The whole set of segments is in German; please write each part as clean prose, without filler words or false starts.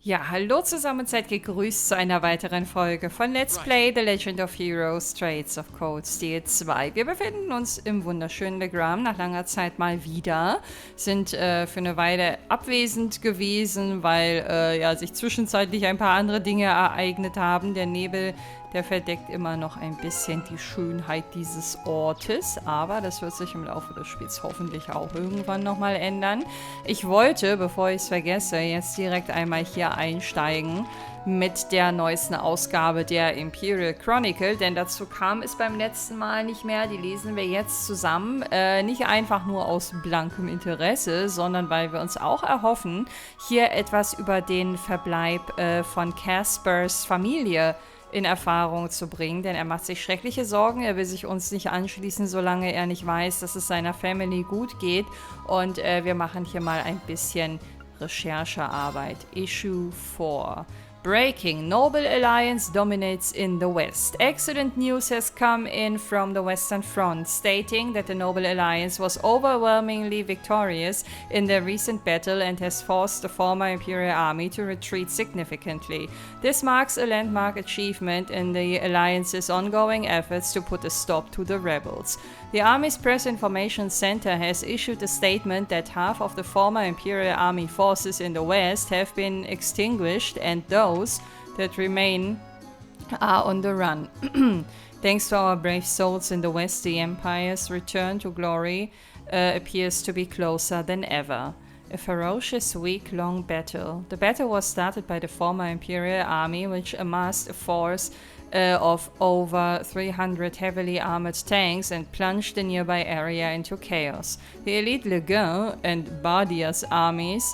Ja, hallo zusammen, seid gegrüßt zu einer weiteren Folge von Let's Play The Legend of Heroes Straits of Cold Steel 2. Wir befinden uns im wunderschönen Legram nach langer Zeit mal wieder, sind für eine Weile abwesend gewesen, weil sich zwischenzeitlich ein paar andere Dinge ereignet haben. Der Nebel, der verdeckt immer noch ein bisschen die Schönheit dieses Ortes, aber das wird sich im Laufe des Spiels hoffentlich auch irgendwann nochmal ändern. Ich wollte, bevor ich es vergesse, jetzt direkt einmal hier einsteigen mit der neuesten Ausgabe der Imperial Chronicle, denn dazu kam es beim letzten Mal nicht mehr. Die lesen wir jetzt zusammen, nicht einfach nur aus blankem Interesse, sondern weil wir uns auch erhoffen, hier etwas über den Verbleib von Caspers Familie in Erfahrung zu bringen, denn er macht sich schreckliche Sorgen, er will sich uns nicht anschließen, solange er nicht weiß, dass es seiner Family gut geht, und wir machen hier mal ein bisschen Recherchearbeit. Issue 4. Breaking. Noble Alliance dominates in the West. Excellent news has come in from the Western Front, stating that the Noble Alliance was overwhelmingly victorious in their recent battle and has forced the former Imperial Army to retreat significantly. This marks a landmark achievement in the Alliance's ongoing efforts to put a stop to the rebels. The Army's Press Information Center has issued a statement that half of the former Imperial Army forces in the West have been extinguished and those that remain are on the run. Thanks to our brave souls in the West, the Empire's return to glory appears to be closer than ever. A ferocious week-long battle. The battle was started by the former Imperial Army, which amassed a force of over 300 heavily armored tanks and plunged the nearby area into chaos. The elite Leguin and Bardia's armies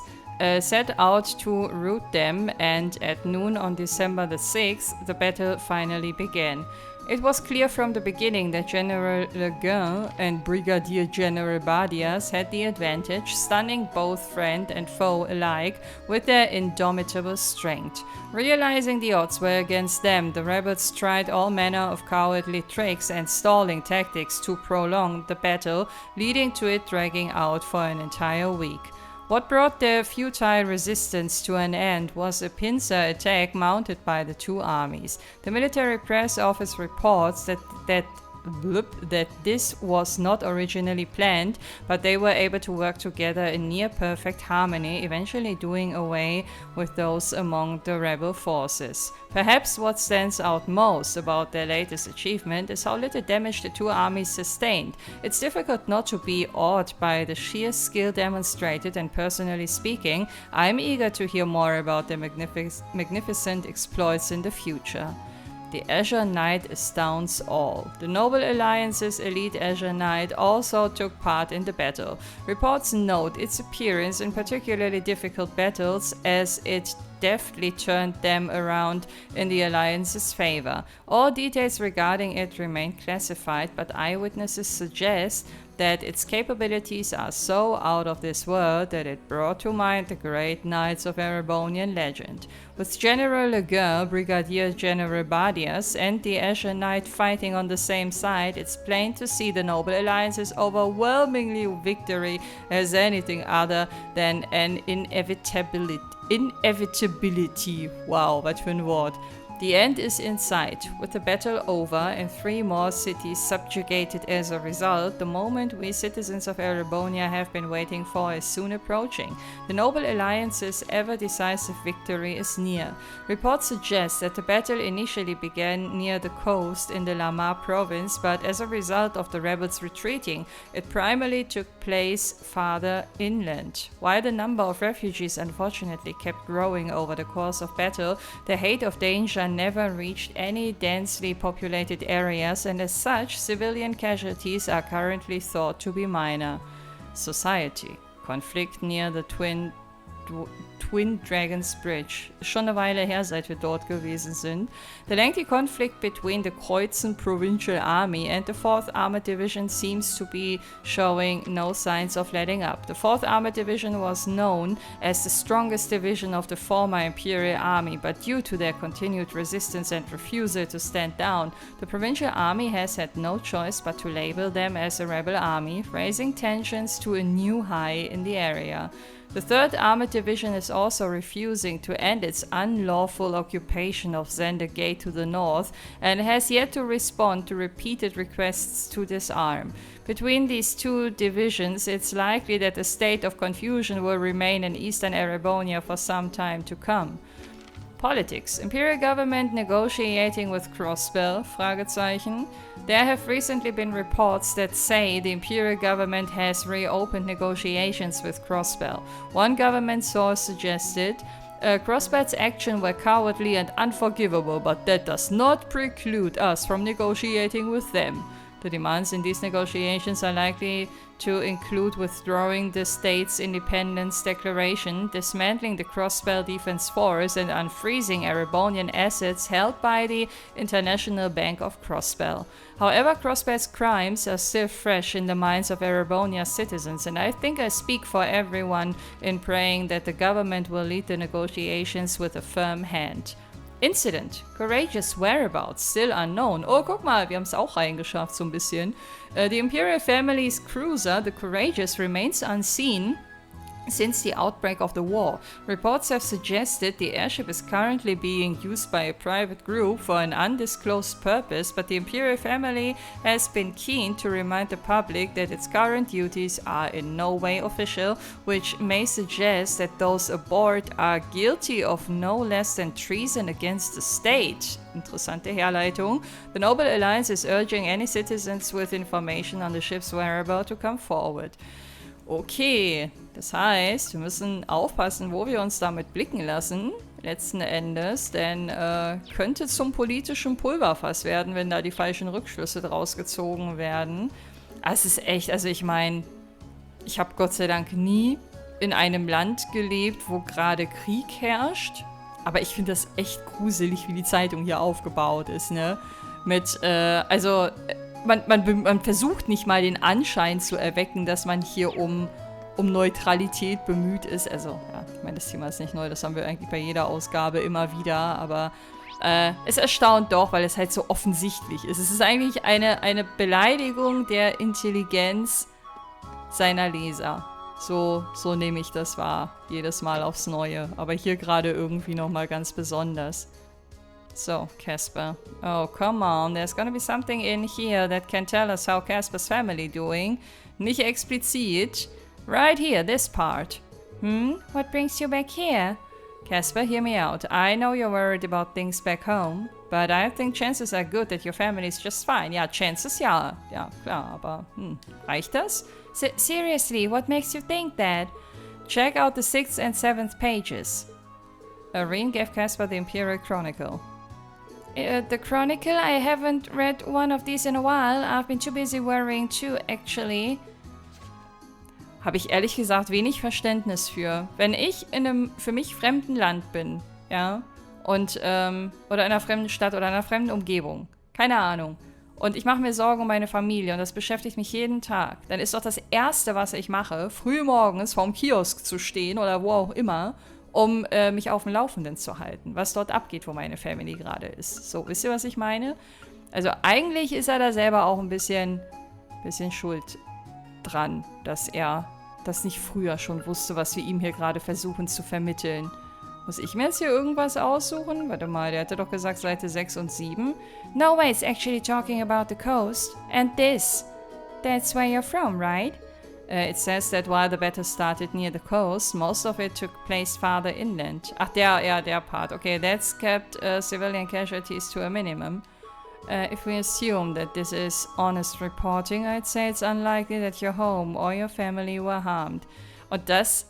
set out to rout them, and at noon on December the 6th, the battle finally began. It was clear from the beginning that General Leguin and Brigadier General Bardias had the advantage, stunning both friend and foe alike with their indomitable strength. Realizing the odds were against them, the rebels tried all manner of cowardly tricks and stalling tactics to prolong the battle, leading to it dragging out for an entire week. What brought their futile resistance to an end was a pincer attack mounted by the two armies. The military press office reports that this was not originally planned, but they were able to work together in near-perfect harmony, eventually doing away with those among the rebel forces. Perhaps what stands out most about their latest achievement is how little damage the two armies sustained. It's difficult not to be awed by the sheer skill demonstrated, and personally speaking, I'm eager to hear more about their magnificent exploits in the future. The Azure Knight astounds all. The Noble Alliance's elite Azure Knight also took part in the battle. Reports note its appearance in particularly difficult battles, as it deftly turned them around in the Alliance's favor. All details regarding it remain classified, but eyewitnesses suggest that its capabilities are so out of this world that it brought to mind the great knights of Erebonian legend. With General Leguin, Brigadier General Bardias, and the Azure Knight fighting on the same side, it's plain to see the Noble Alliance's overwhelmingly victory as anything other than an inevitability. Wow, was für ein Wort. The end is in sight. With the battle over and 3 more cities subjugated as a result, the moment we citizens of Erebonia have been waiting for is soon approaching. The Noble Alliance's ever-decisive victory is near. Reports suggest that the battle initially began near the coast in the Lamar province, but as a result of the rebels retreating, it primarily took place farther inland. While the number of refugees unfortunately kept growing over the course of battle, the hate of danger never reached any densely populated areas, and as such, civilian casualties are currently thought to be minor. Society. Conflict near the Twin Dragons Bridge. Schon eine Weile her, seit wir dort gewesen sind. The lengthy conflict between the Kreuzen Provincial Army and the 4th Armored Division seems to be showing no signs of letting up. The 4th Armored Division was known as the strongest division of the former Imperial Army, but due to their continued resistance and refusal to stand down, the Provincial Army has had no choice but to label them as a rebel army, raising tensions to a new high in the area. The 3rd Armored Division is also refusing to end its unlawful occupation of Zender Gate to the north and has yet to respond to repeated requests to disarm. Between these two divisions, it's likely that a state of confusion will remain in eastern Erebonia for some time to come. Politics. Imperial government negotiating with Crossbell? Fragezeichen. There have recently been reports that say the Imperial government has reopened negotiations with Crossbell. One government source suggested Crossbell's actions were cowardly and unforgivable, but that does not preclude us from negotiating with them. The demands in these negotiations are likely to include withdrawing the state's independence declaration, dismantling the Crossbell Defense Force, and unfreezing Erebonian assets held by the International Bank of Crossbell. However, Crossbell's crimes are still fresh in the minds of Erebonia's citizens, and I think I speak for everyone in praying that the government will lead the negotiations with a firm hand. Incident. Courageous whereabouts. Still unknown. Oh, guck mal, wir haben es auch reingeschafft, so ein bisschen. The Imperial family's cruiser, the Courageous, remains unseen since the outbreak of the war. Reports have suggested the airship is currently being used by a private group for an undisclosed purpose, but the Imperial family has been keen to remind the public that its current duties are in no way official, which may suggest that those aboard are guilty of no less than treason against the state. Interessante Herleitung. The Noble Alliance is urging any citizens with information on the ship's whereabouts to come forward. Okay, das heißt, wir müssen aufpassen, wo wir uns damit blicken lassen, letzten Endes, denn könnte zum politischen Pulverfass werden, wenn da die falschen Rückschlüsse draus gezogen werden. Es ist echt, also ich meine, ich habe Gott sei Dank nie in einem Land gelebt, wo gerade Krieg herrscht, aber ich finde das echt gruselig, wie die Zeitung hier aufgebaut ist, ne? Mit, Man versucht nicht mal den Anschein zu erwecken, dass man hier um Neutralität bemüht ist. Also, ja, ich meine, das Thema ist nicht neu, das haben wir eigentlich bei jeder Ausgabe immer wieder, aber es erstaunt doch, weil es halt so offensichtlich ist. Es ist eigentlich eine Beleidigung der Intelligenz seiner Leser. So nehme ich das wahr, jedes Mal aufs Neue, aber hier gerade irgendwie nochmal ganz besonders. So, Casper. Oh, come on. There's gonna be something in here that can tell us how Casper's family doing. Nicht explizit. Right here, this part. What brings you back here? Casper, hear me out. I know you're worried about things back home, but I think chances are good that your family is just fine. Ja, chances ja. Ja, klar, aber reicht das? Seriously, what makes you think that? Check out the 6th and 7th pages. Irene gave Casper the Imperial Chronicle. The Chronicle? I haven't read one of these in a while. I've been too busy worrying too, actually. Habe ich ehrlich gesagt wenig Verständnis für. Wenn ich in einem für mich fremden Land bin, ja, und, oder in einer fremden Stadt oder in einer fremden Umgebung, keine Ahnung, und ich mache mir Sorgen um meine Familie und das beschäftigt mich jeden Tag, dann ist doch das Erste, was ich mache, früh morgens vorm Kiosk zu stehen oder wo auch immer, um mich auf dem Laufenden zu halten, was dort abgeht, wo meine Family gerade ist. So, wisst ihr, was ich meine? Also eigentlich ist er da selber auch ein bisschen schuld dran, dass er das nicht früher schon wusste, was wir ihm hier gerade versuchen zu vermitteln. Muss ich mir jetzt hier irgendwas aussuchen? Warte mal, der hatte doch gesagt Seite 6 und 7. No way, it's actually talking about the coast. And this. That's where you're from, right? It says that while the battle started near the coast, most of it took place farther inland. Ach, der Part. Okay, that's kept civilian casualties to a minimum. If we assume that this is honest reporting, I'd say it's unlikely that your home or your family were harmed. Und das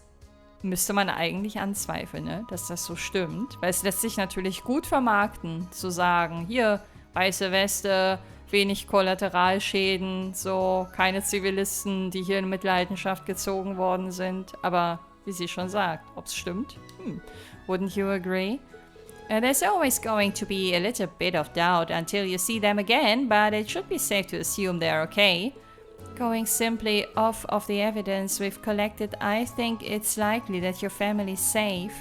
müsste man eigentlich anzweifeln, ne? Dass das so stimmt. Weil es lässt sich natürlich gut vermarkten, zu sagen, hier, weiße Weste, wenig Kollateralschäden, so, keine Zivilisten, die hier in Mitleidenschaft gezogen worden sind. Aber, wie sie schon sagt, ob's stimmt? Wouldn't you agree? There's always going to be a little bit of doubt until you see them again, but it should be safe to assume they're okay. Going simply off of the evidence we've collected, I think it's likely that your family's safe.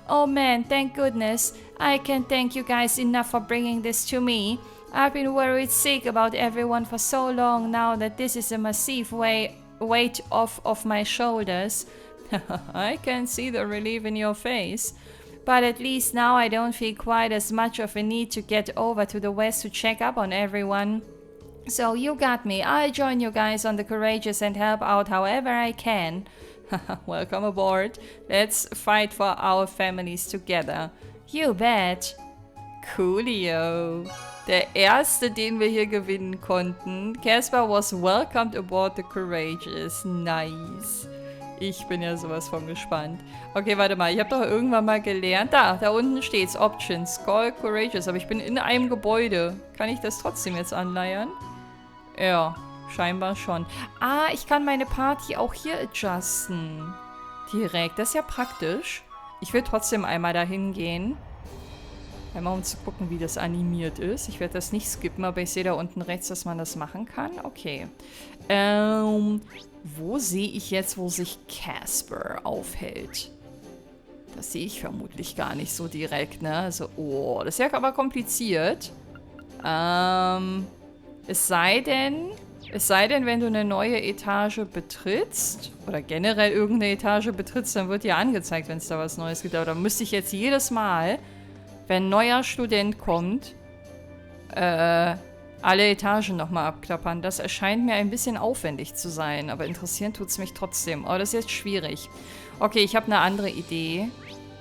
Oh man, thank goodness. I can't thank you guys enough for bringing this to me. I've been worried sick about everyone for so long now that this is a massive weight off of my shoulders. I can see the relief in your face. But at least now I don't feel quite as much of a need to get over to the west to check up on everyone. So you got me. I'll join you guys on the Courageous and help out however I can. Welcome aboard. Let's fight for our families together. You bet. Coolio. Der erste, den wir hier gewinnen konnten. Casper was welcomed aboard the Courageous. Nice. Ich bin ja sowas von gespannt. Okay, warte mal. Ich habe doch irgendwann mal gelernt. Da unten steht's. Options. Call Courageous. Aber ich bin in einem Gebäude. Kann ich das trotzdem jetzt anleiern? Ja, scheinbar schon. Ah, ich kann meine Party auch hier adjusten. Direkt. Das ist ja praktisch. Ich will trotzdem einmal dahin gehen. Einmal um zu gucken, wie das animiert ist. Ich werde das nicht skippen, aber ich sehe da unten rechts, dass man das machen kann. Okay. Wo sehe ich jetzt, wo sich Casper aufhält? Das sehe ich vermutlich gar nicht so direkt, ne? Also, oh, das ist ja aber kompliziert. Es sei denn, wenn du eine neue Etage betrittst, oder generell irgendeine Etage betrittst, dann wird dir angezeigt, wenn es da was Neues gibt. Aber da müsste ich jetzt jedes Mal, wenn ein neuer Student kommt, alle Etagen nochmal abklappern. Das erscheint mir ein bisschen aufwendig zu sein, aber interessieren tut es mich trotzdem. Oh, das ist jetzt schwierig. Okay, ich habe eine andere Idee.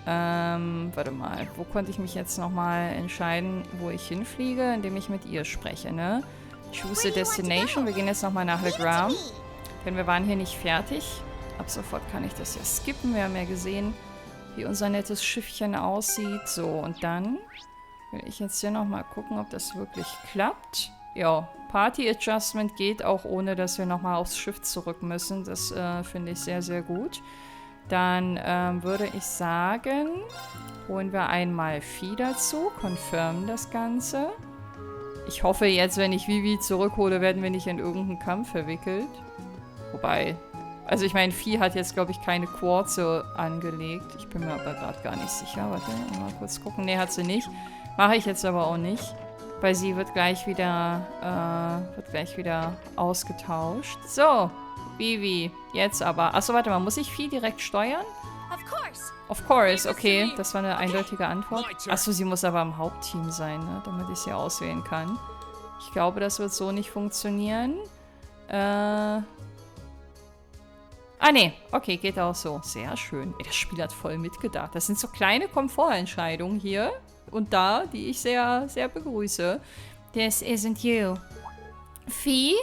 Warte mal. Wo konnte ich mich jetzt nochmal entscheiden, wo ich hinfliege? Indem ich mit ihr spreche, ne? Choose a destination. Wir gehen jetzt nochmal nach Le Grand. Denn wir waren hier nicht fertig. Ab sofort kann ich das ja skippen. Wir haben ja gesehen, wie unser nettes Schiffchen aussieht. So, und dann will ich jetzt hier nochmal gucken, ob das wirklich klappt. Ja, Party Adjustment geht auch, ohne dass wir nochmal aufs Schiff zurück müssen. Das finde ich sehr, sehr gut. Dann würde ich sagen, holen wir einmal Vieh dazu, confirmen das Ganze. Ich hoffe jetzt, wenn ich Vivi zurückhole, werden wir nicht in irgendeinen Kampf verwickelt. Wobei, also ich meine, Vieh hat jetzt, glaube ich, keine Quarze angelegt. Ich bin mir aber gerade gar nicht sicher. Warte, mal kurz gucken. Ne, hat sie nicht. Mache ich jetzt aber auch nicht. Weil sie wird gleich wieder ausgetauscht. So, Vivi, jetzt aber. Achso, warte mal, muss ich Vieh direkt steuern? Of course, okay. Das war eine eindeutige Antwort. Achso, sie muss aber im Hauptteam sein, ne? Damit ich sie auswählen kann. Ich glaube, das wird so nicht funktionieren. Ah, ne. Okay, geht auch so. Sehr schön. Ey, das Spiel hat voll mitgedacht. Das sind so kleine Komfortentscheidungen hier und da, die ich sehr, sehr begrüße. This isn't you. Fee?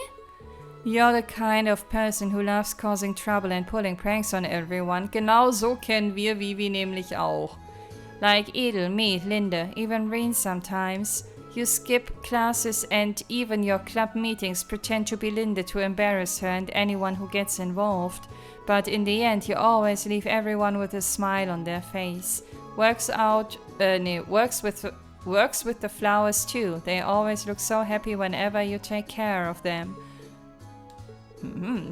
You're the kind of person who loves causing trouble and pulling pranks on everyone. Genau so kennen wir Vivi nämlich auch. Like Edel, me, Linde, even Reen sometimes. You skip classes and even your club meetings pretend to be Linde to embarrass her and anyone who gets involved. But in the end, you always leave everyone with a smile on their face. Works with the flowers too. They always look so happy whenever you take care of them.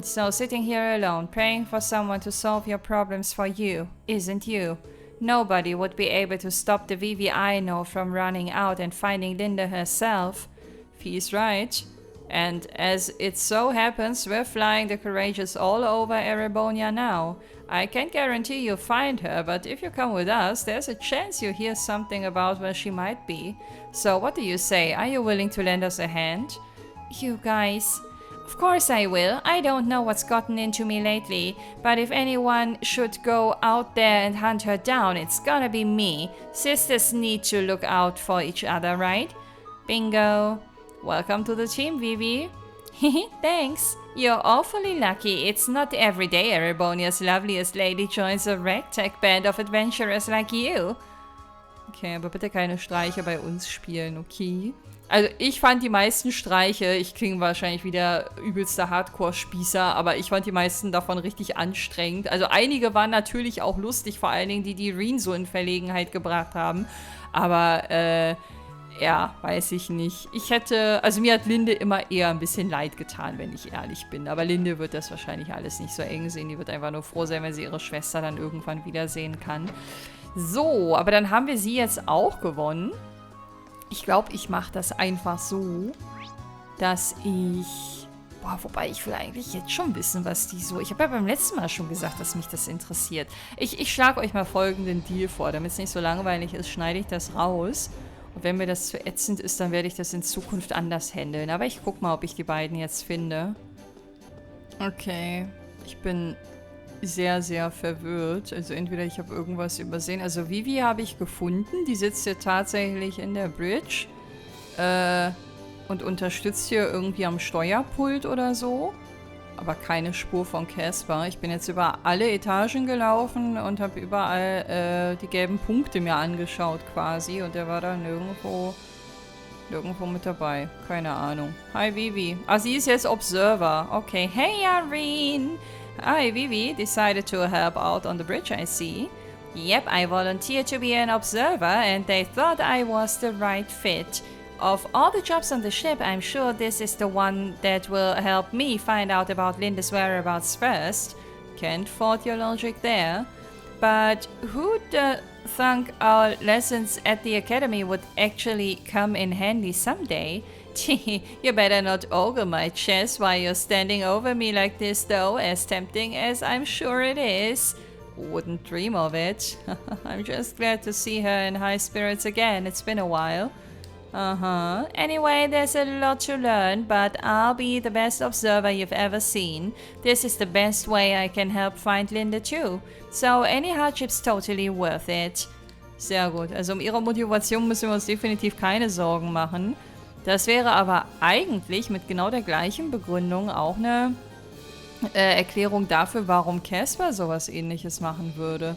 So sitting here alone, praying for someone to solve your problems for you, isn't you? Nobody would be able to stop the Vivi I know from running out and finding Linda herself. Fee's right. And as it so happens, we're flying the Courageous all over Erebonia now. I can't guarantee you'll find her, but if you come with us, there's a chance you'll hear something about where she might be. So what do you say? Are you willing to lend us a hand? You guys... Of course I will. I don't know what's gotten into me lately, but if anyone should go out there and hunt her down, it's gonna be me. Sisters need to look out for each other, right? Bingo. Welcome to the team, Vivi. Thanks. You're awfully lucky. It's not every day Erebonia's loveliest lady joins a ragtag band of adventurers like you. Okay, aber bitte keine Streiche bei uns spielen, okay? Also ich fand die meisten Streiche, ich klinge wahrscheinlich wie der übelste Hardcore-Spießer, aber ich fand die meisten davon richtig anstrengend. Also einige waren natürlich auch lustig, vor allen Dingen die Reen so in Verlegenheit gebracht haben. Aber, ja, weiß ich nicht. Also mir hat Linde immer eher ein bisschen leid getan, wenn ich ehrlich bin. Aber Linde wird das wahrscheinlich alles nicht so eng sehen. Die wird einfach nur froh sein, wenn sie ihre Schwester dann irgendwann wiedersehen kann. So, aber dann haben wir sie jetzt auch gewonnen. Ich glaube, ich mache das einfach so, dass ich Boah, wobei ich will eigentlich jetzt schon wissen, was die so... Ich habe ja beim letzten Mal schon gesagt, dass mich das interessiert. Ich schlage euch mal folgenden Deal vor. Damit es nicht so langweilig ist, schneide ich das raus. Und wenn mir das zu ätzend ist, dann werde ich das in Zukunft anders handeln. Aber ich guck mal, ob ich die beiden jetzt finde. Okay. Ich bin sehr, sehr verwirrt. Also entweder ich habe irgendwas übersehen. Also Vivi habe ich gefunden. Die sitzt hier tatsächlich in der Bridge. Und unterstützt hier irgendwie am Steuerpult oder so. Aber keine Spur von Casper. Ich bin jetzt über alle Etagen gelaufen und habe überall die gelben Punkte mir angeschaut quasi. Und der war da nirgendwo mit dabei. Keine Ahnung. Hi Vivi. Ah, sie ist jetzt Observer. Okay. Hey Irene. Hi Vivi. Decided to help out on the bridge, I see. Yep, I volunteered to be an observer and they thought I was the right fit. Of all the jobs on the ship, I'm sure this is the one that will help me find out about Linda's whereabouts first. Can't fault your logic there. But who'd think our lessons at the academy would actually come in handy someday? You better not ogle my chest while you're standing over me like this though, as tempting as I'm sure it is. Wouldn't dream of it. I'm just glad to see her in high spirits again. It's been a while. Uh-huh. Anyway, there's a lot to learn, but I'll be the best observer you've ever seen. This is the best way I can help find Linda too. So any hardship's totally worth it. Sehr gut. Also um ihre Motivation müssen wir uns definitiv keine Sorgen machen. Das wäre aber eigentlich mit genau der gleichen Begründung auch eine Erklärung dafür, warum Casper sowas Ähnliches machen würde.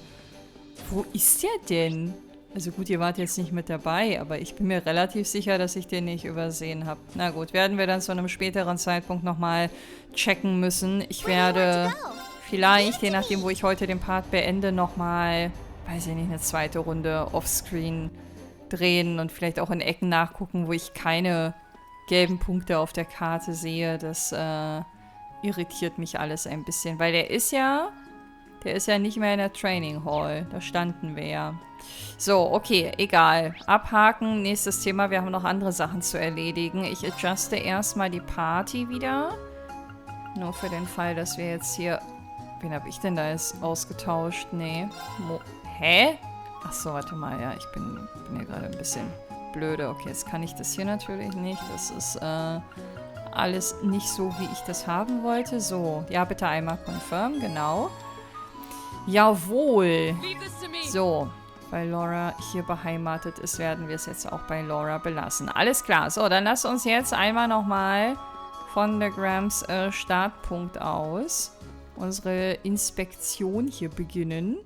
Wo ist der denn? Also gut, ihr wart jetzt nicht mit dabei, aber ich bin mir relativ sicher, dass ich den nicht übersehen habe. Na gut, werden wir dann zu einem späteren Zeitpunkt nochmal checken müssen. Ich werde vielleicht, je nachdem, wo ich heute den Part beende, nochmal, weiß ich nicht, eine zweite Runde offscreen drehen und vielleicht auch in Ecken nachgucken, wo ich keine gelben Punkte auf der Karte sehe. Das irritiert mich alles ein bisschen, weil der ist ja nicht mehr in der Training Hall. Da standen wir ja. So, okay, egal. Abhaken, nächstes Thema. Wir haben noch andere Sachen zu erledigen. Ich adjuste erstmal die Party wieder. Nur für den Fall, dass wir jetzt hier... Wen habe ich denn da jetzt ausgetauscht? Nee. Hä? Achso, warte mal. Ja, ich bin hier gerade ein bisschen blöde. Okay, jetzt kann ich das hier natürlich nicht. Das ist alles nicht so, wie ich das haben wollte. So, ja, bitte einmal confirm. Genau. Jawohl. So, weil Laura hier beheimatet ist, werden wir es jetzt auch bei Laura belassen. Alles klar. So, dann lasst uns jetzt einmal nochmal von der Grams Startpunkt aus unsere Inspektion hier beginnen.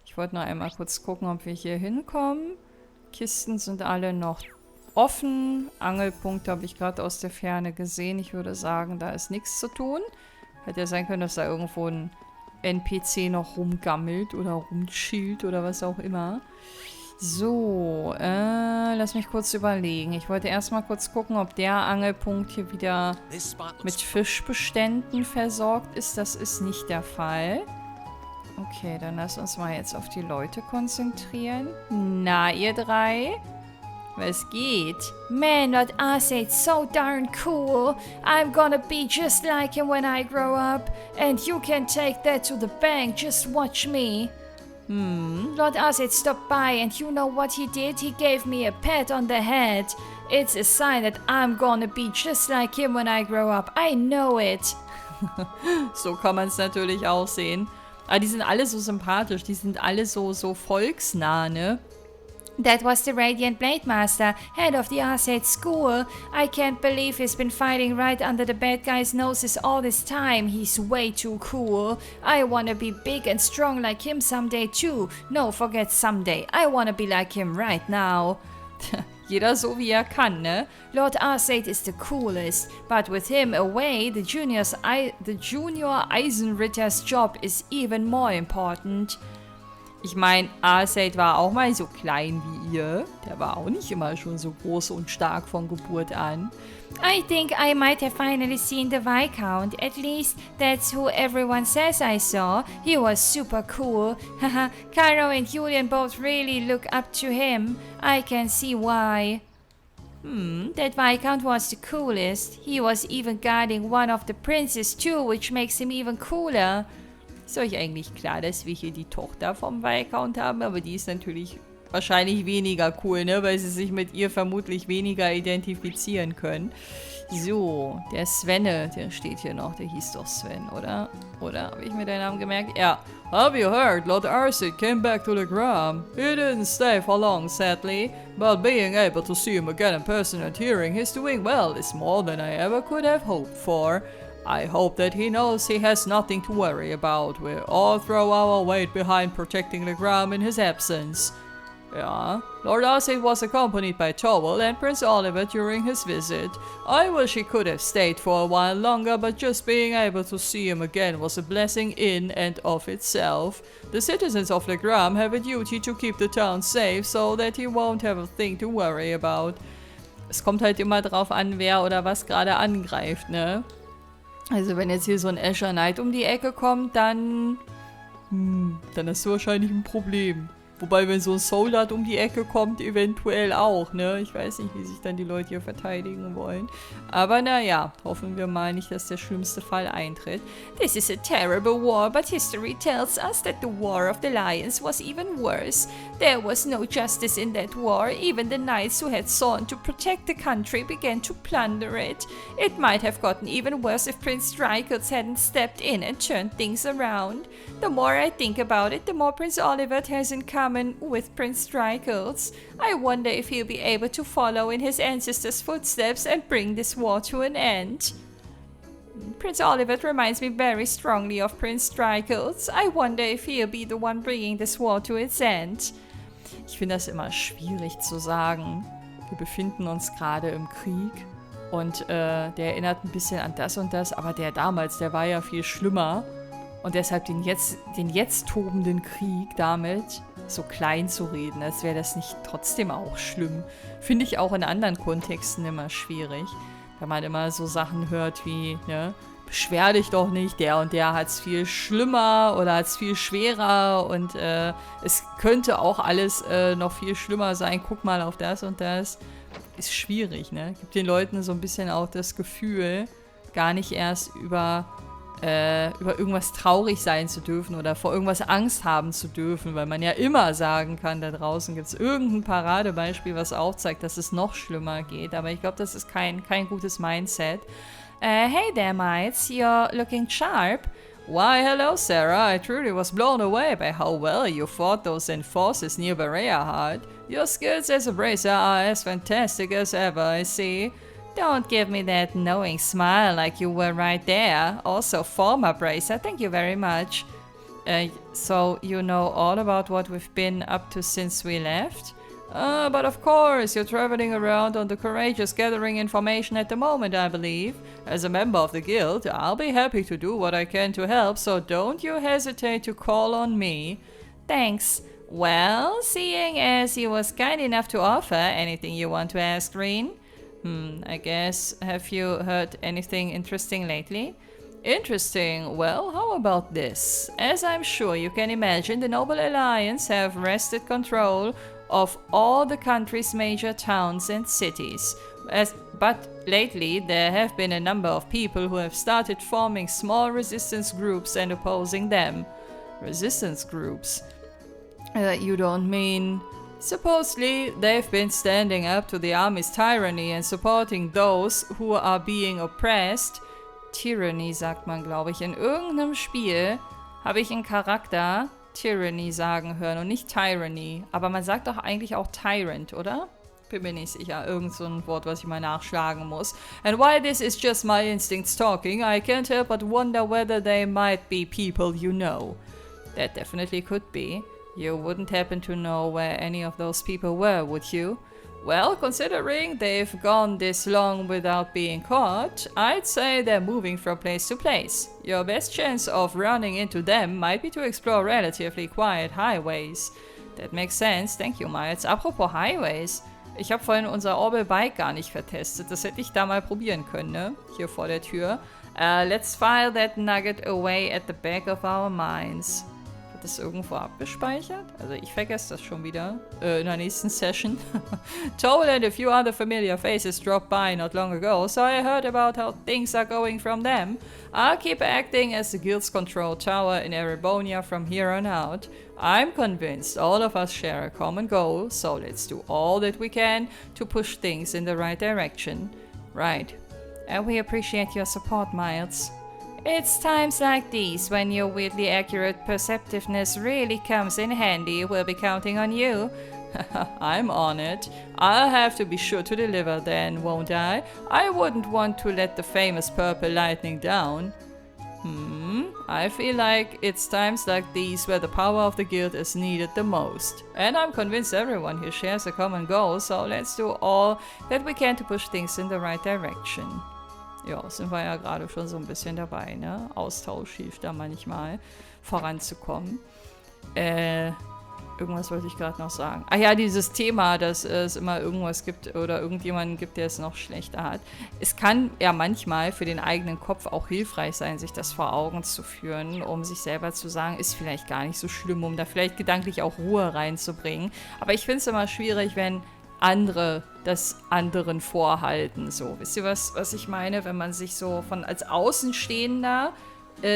Ich wollte noch einmal kurz gucken, ob wir hier hinkommen. Kisten sind alle noch offen. Angelpunkte habe ich gerade aus der Ferne gesehen. Ich würde sagen, da ist nichts zu tun. Hätte ja sein können, dass da irgendwo ein NPC noch rumgammelt oder rumchillt oder was auch immer. So, lass mich kurz überlegen. Ich wollte erstmal kurz gucken, ob der Angelpunkt hier wieder mit Fischbeständen versorgt ist. Das ist nicht der Fall. Okay, dann lass uns mal jetzt auf die Leute konzentrieren. Na, ihr drei? Was geht? Man, that Arsate's so darn cool. I'm gonna be just like him when I grow up. And you can take that to the bank. Just watch me. Lord Arsate stopped by and you know what he did? He gave me a pat on the head. It's a sign that I'm gonna be just like him when I grow up. I know it. So kann man es natürlich auch sehen. Aber die sind alle so sympathisch. Die sind alle so volksnah, ne? That was the Radiant Blade Master, head of the Arsate school. I can't believe he's been fighting right under the bad guy's noses all this time. He's way too cool. I wanna be big and strong like him someday too. No, forget someday. I wanna be like him right now. Jeder so wie er kann, ne? Lord Arsate is the coolest, but with him away, the junior Eisenritter's job is even more important. Ich meine, Arsate war auch mal so klein wie ihr. Der war auch nicht immer schon so groß und stark von Geburt an. I think I might have finally seen the Viscount. At least that's who everyone says I saw. He was super cool. Haha, Cairo and Julian both really look up to him. I can see why. That Viscount was the coolest. He was even guiding one of the princes too, which makes him even cooler. Ist euch eigentlich klar, dass wir hier die Tochter vom Viscount haben? Aber die ist natürlich wahrscheinlich weniger cool, ne? Weil sie sich mit ihr vermutlich weniger identifizieren können. So, der Svenne, der steht hier noch. Der hieß doch Sven, oder? Oder habe ich mir den Namen gemerkt? Ja. Have you heard? Lord Arcid came back to the Gram. He didn't stay for long, sadly, but being able to see him again in person and hearing he's doing well is more than I ever could have hoped for. I hope that he knows he has nothing to worry about. We'll all throw our weight behind protecting the Gram in his absence. Yeah, Lord Arcid was accompanied by Towel and Prince Oliver during his visit. I wish he could have stayed for a while longer, but just being able to see him again was a blessing in and of itself. The citizens of the Gram have a duty to keep the town safe, so that he won't have a thing to worry about. Es kommt halt immer drauf an, wer oder was gerade angreift, ne? Also wenn jetzt hier so ein Asher Knight um die Ecke kommt, dann hast du wahrscheinlich ein Problem. Wobei, wenn so ein Soulard um die Ecke kommt, eventuell auch, ne? Ich weiß nicht, wie sich dann die Leute hier verteidigen wollen. Aber naja, hoffen wir mal nicht, dass der schlimmste Fall eintritt. This is a terrible war, but history tells us that the War of the Lions was even worse. There was no justice in that war. Even the knights who had sworn to protect the country began to plunder it. It might have gotten even worse if Prince Strykos hadn't stepped in and turned things around. The more I think about it, the more Prince Oliver has in common with Prince Strykos. I wonder if he'll be able to follow in his ancestors' footsteps and bring this war to an end. Prince Oliver reminds me very strongly of Prince Strykos. I wonder if he'll be the one bringing this war to its end. Ich finde das immer schwierig zu sagen. Wir befinden uns gerade im Krieg und der erinnert ein bisschen an das und das, aber der damals, der war ja viel schlimmer. Und deshalb den jetzt tobenden Krieg damit so klein zu reden, als wäre das nicht trotzdem auch schlimm. Finde ich auch in anderen Kontexten immer schwierig. Wenn man immer so Sachen hört wie, ne, beschwer dich doch nicht, der und der hat's viel schlimmer oder hat's viel schwerer und es könnte auch alles noch viel schlimmer sein. Guck mal auf das und das. Ist schwierig, ne? Gibt den Leuten so ein bisschen auch das Gefühl, gar nicht erst über irgendwas traurig sein zu dürfen oder vor irgendwas Angst haben zu dürfen, weil man ja immer sagen kann, da draußen gibt es irgendein Paradebeispiel, was aufzeigt, dass es noch schlimmer geht. Aber ich glaube, das ist kein gutes Mindset. Hey there, mates. You're looking sharp. Why, hello, Sarah. I truly was blown away by how well you fought those enforcers near Berea. Your skills as a bracer are as fantastic as ever, I see. Don't give me that knowing smile like you were right there. Also, former bracer, thank you very much. So you know all about what we've been up to since we left? But of course, you're traveling around on the Courageous gathering information at the moment, I believe. As a member of the guild, I'll be happy to do what I can to help, so don't you hesitate to call on me. Thanks. Well, seeing as he was kind enough to offer, anything you want to ask, Reen? I guess. Have you heard anything interesting lately? Interesting? Well, how about this? As I'm sure you can imagine, the Noble Alliance have wrested control of all the country's major towns and cities. But lately, there have been a number of people who have started forming small resistance groups and opposing them. Resistance groups? You don't mean... Supposedly, they've been standing up to the army's tyranny and supporting those who are being oppressed. Tyranny sagt man, glaube ich. In irgendeinem Spiel habe ich einen Charakter Tyranny sagen hören und nicht Tyranny. Aber man sagt doch eigentlich auch Tyrant, oder? Bin mir nicht sicher. Irgend so ein Wort, was ich mal nachschlagen muss. And while this is just my instincts talking, I can't help but wonder whether they might be people you know. That definitely could be. You wouldn't happen to know where any of those people were, would you? Well, considering they've gone this long without being caught, I'd say they're moving from place to place. Your best chance of running into them might be to explore relatively quiet highways. That makes sense, thank you, Miles. Apropos Highways, ich habe vorhin unser Orbital Bike gar nicht vertestet. Das hätte ich da mal probieren können, ne? Hier vor der Tür. Let's file that nugget away at the back of our minds. das irgendwo abgespeichert? Also ich vergesse das schon wieder in der nächsten Session. Toll and a few other familiar faces dropped by not long ago, so I heard about how things are going from them. I'll keep acting as the guild's control tower in Erebonia from here on out. I'm convinced all of us share a common goal, so let's do all that we can to push things in the right direction. Right. And we appreciate your support, Miles. It's times like these when your weirdly accurate perceptiveness really comes in handy. We'll be counting on you. I'm on it. I'll have to be sure to deliver then, won't I? I wouldn't want to let the famous purple lightning down. I feel like it's times like these where the power of the guild is needed the most. And I'm convinced everyone here shares a common goal, so let's do all that we can to push things in the right direction. Ja, sind wir ja gerade schon so ein bisschen dabei, ne? Austausch hilft da manchmal, voranzukommen. Irgendwas wollte ich gerade noch sagen. Ah ja, dieses Thema, dass es immer irgendwas gibt oder irgendjemanden gibt, der es noch schlechter hat. Es kann ja manchmal für den eigenen Kopf auch hilfreich sein, sich das vor Augen zu führen, um sich selber zu sagen, ist vielleicht gar nicht so schlimm, um da vielleicht gedanklich auch Ruhe reinzubringen. Aber ich finde es immer schwierig, wenn andere das anderen vorhalten. So, wisst ihr, was ich meine? Wenn man sich so als Außenstehender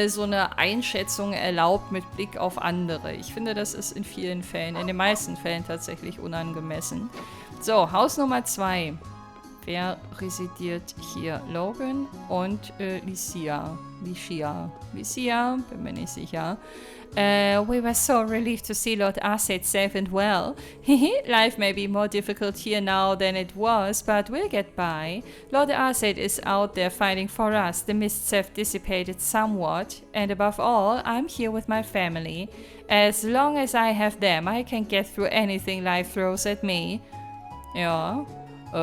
so eine Einschätzung erlaubt mit Blick auf andere. Ich finde, das ist in vielen Fällen, in den meisten Fällen tatsächlich unangemessen. So, Haus Nummer 2. Wer residiert hier? Logan und Licia, bin mir nicht sicher. We were so relieved to see Lord Arcet safe and well. Life may be more difficult here now than it was, but we'll get by. Lord Arcet is out there fighting for us. The mists have dissipated somewhat, and above all, I'm here with my family. As long as I have them, I can get through anything life throws at me. Ja.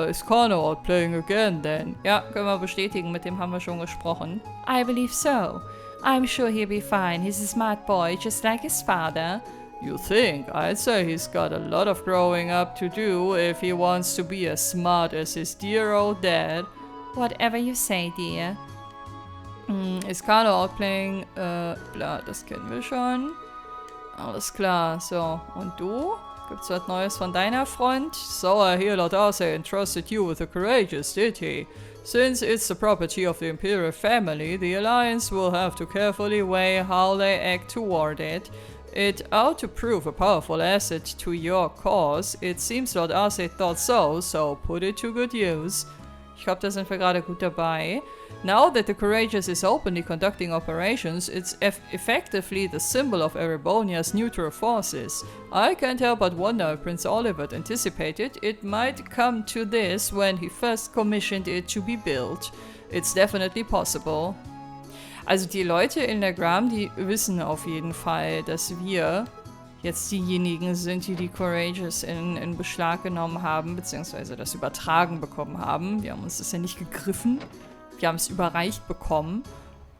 Is Connor out playing again then? Ja, können wir bestätigen, mit dem haben wir schon gesprochen. I believe so. I'm sure he'll be fine. He's a smart boy, just like his father. You think? I'd say he's got a lot of growing up to do if he wants to be as smart as his dear old dad. Whatever you say, dear. Is Connor out playing? Bla, das kennen wir schon. Alles klar, so. Und du? Gibt's was Neues von deiner Front? So I hear Lord Arcet entrusted you with the Courageous, did he? Since it's the property of the Imperial family, the Alliance will have to carefully weigh how they act toward it. It ought to prove a powerful asset to your cause. It seems Lord Arcet thought so, so put it to good use. Ich glaube, da sind wir gerade gut dabei. Now that the Courageous is openly conducting operations, it's effectively the symbol of Erebonia's neutral forces. I can't help but wonder if Prince Oliver anticipated it might come to this when he first commissioned it to be built. It's definitely possible. Also die Leute in der Gram, die wissen auf jeden Fall, dass wir jetzt diejenigen sind, die Courageous in Beschlag genommen haben, beziehungsweise das übertragen bekommen haben. Wir haben uns das ja nicht gegriffen. Wir haben es überreicht bekommen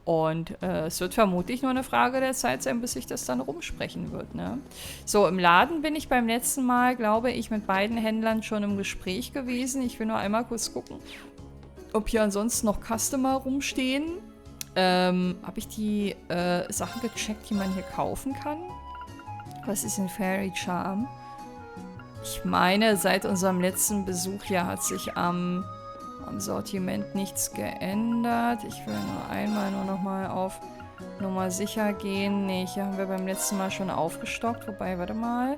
und es wird vermutlich nur eine Frage der Zeit sein, bis sich das dann rumsprechen wird, ne? So, im Laden bin ich beim letzten Mal, glaube ich, mit beiden Händlern schon im Gespräch gewesen. Ich will nur einmal kurz gucken, ob hier ansonsten noch Customer rumstehen. Habe ich die Sachen gecheckt, die man hier kaufen kann? Was ist ein Fairy Charm? Ich meine, seit unserem letzten Besuch hier hat sich am Sortiment nichts geändert. Ich will nur noch mal auf Nummer sicher gehen. Ne, hier haben wir beim letzten Mal schon aufgestockt. Wobei, warte mal.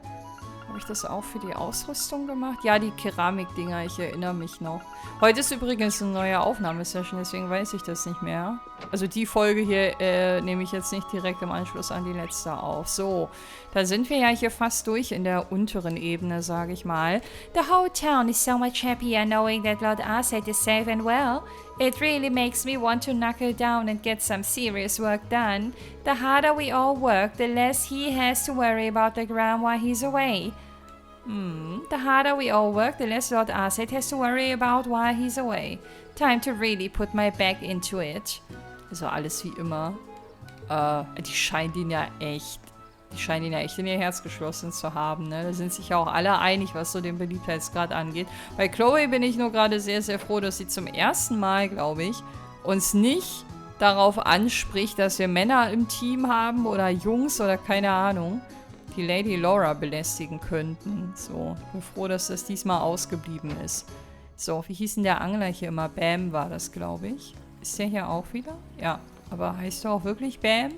Habe ich das auch für die Ausrüstung gemacht? Ja, die Keramikdinger, ich erinnere mich noch. Heute ist übrigens eine neue Aufnahmesession, deswegen weiß ich das nicht mehr. Also die Folge hier nehme ich jetzt nicht direkt im Anschluss an die letzte auf. So, da sind wir ja hier fast durch in der unteren Ebene, sage ich mal. The whole town is so much happier knowing that Lord Arcet is safe and well. It really makes me want to knuckle down and get some serious work done. The harder we all work, the less he has to worry about the ground while he's away. The harder we all work, the less Lord Arcet has to worry about while he's away. Time to really put my back into it. Also alles wie immer. Die scheint ihn ja echt in ihr Herz geschlossen zu haben, ne? Da sind sich ja auch alle einig, was so den Beliebtheitsgrad angeht. Bei Chloe bin ich nur gerade sehr, sehr froh, dass sie zum ersten Mal, glaube ich, uns nicht darauf anspricht, dass wir Männer im Team haben oder Jungs oder keine Ahnung, die Lady Laura belästigen könnten. So, ich bin froh, dass das diesmal ausgeblieben ist. So, wie hieß denn der Angler hier immer? Bam war das, glaube ich. Ist der hier auch wieder? Ja, aber heißt der auch wirklich Bam?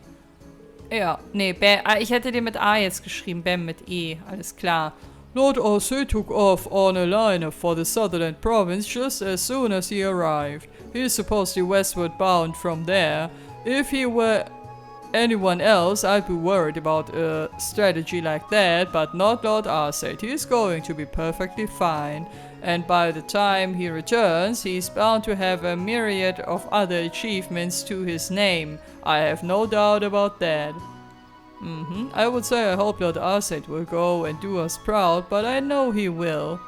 Ja, nee, Bam, ich hätte den mit A jetzt geschrieben, Bam mit E, alles klar. Lord Arthur took off on a liner for the Sutherland province just as soon as he arrived. He is supposedly westward bound from there. If he were anyone else, I'd be worried about a strategy like that, but not Lord Arthur. He is going to be perfectly fine. And by the time he returns, he's bound to have a myriad of other achievements to his name. I have no doubt about that. I would say I hope Lord Arthur will go and do us proud, but I know he will.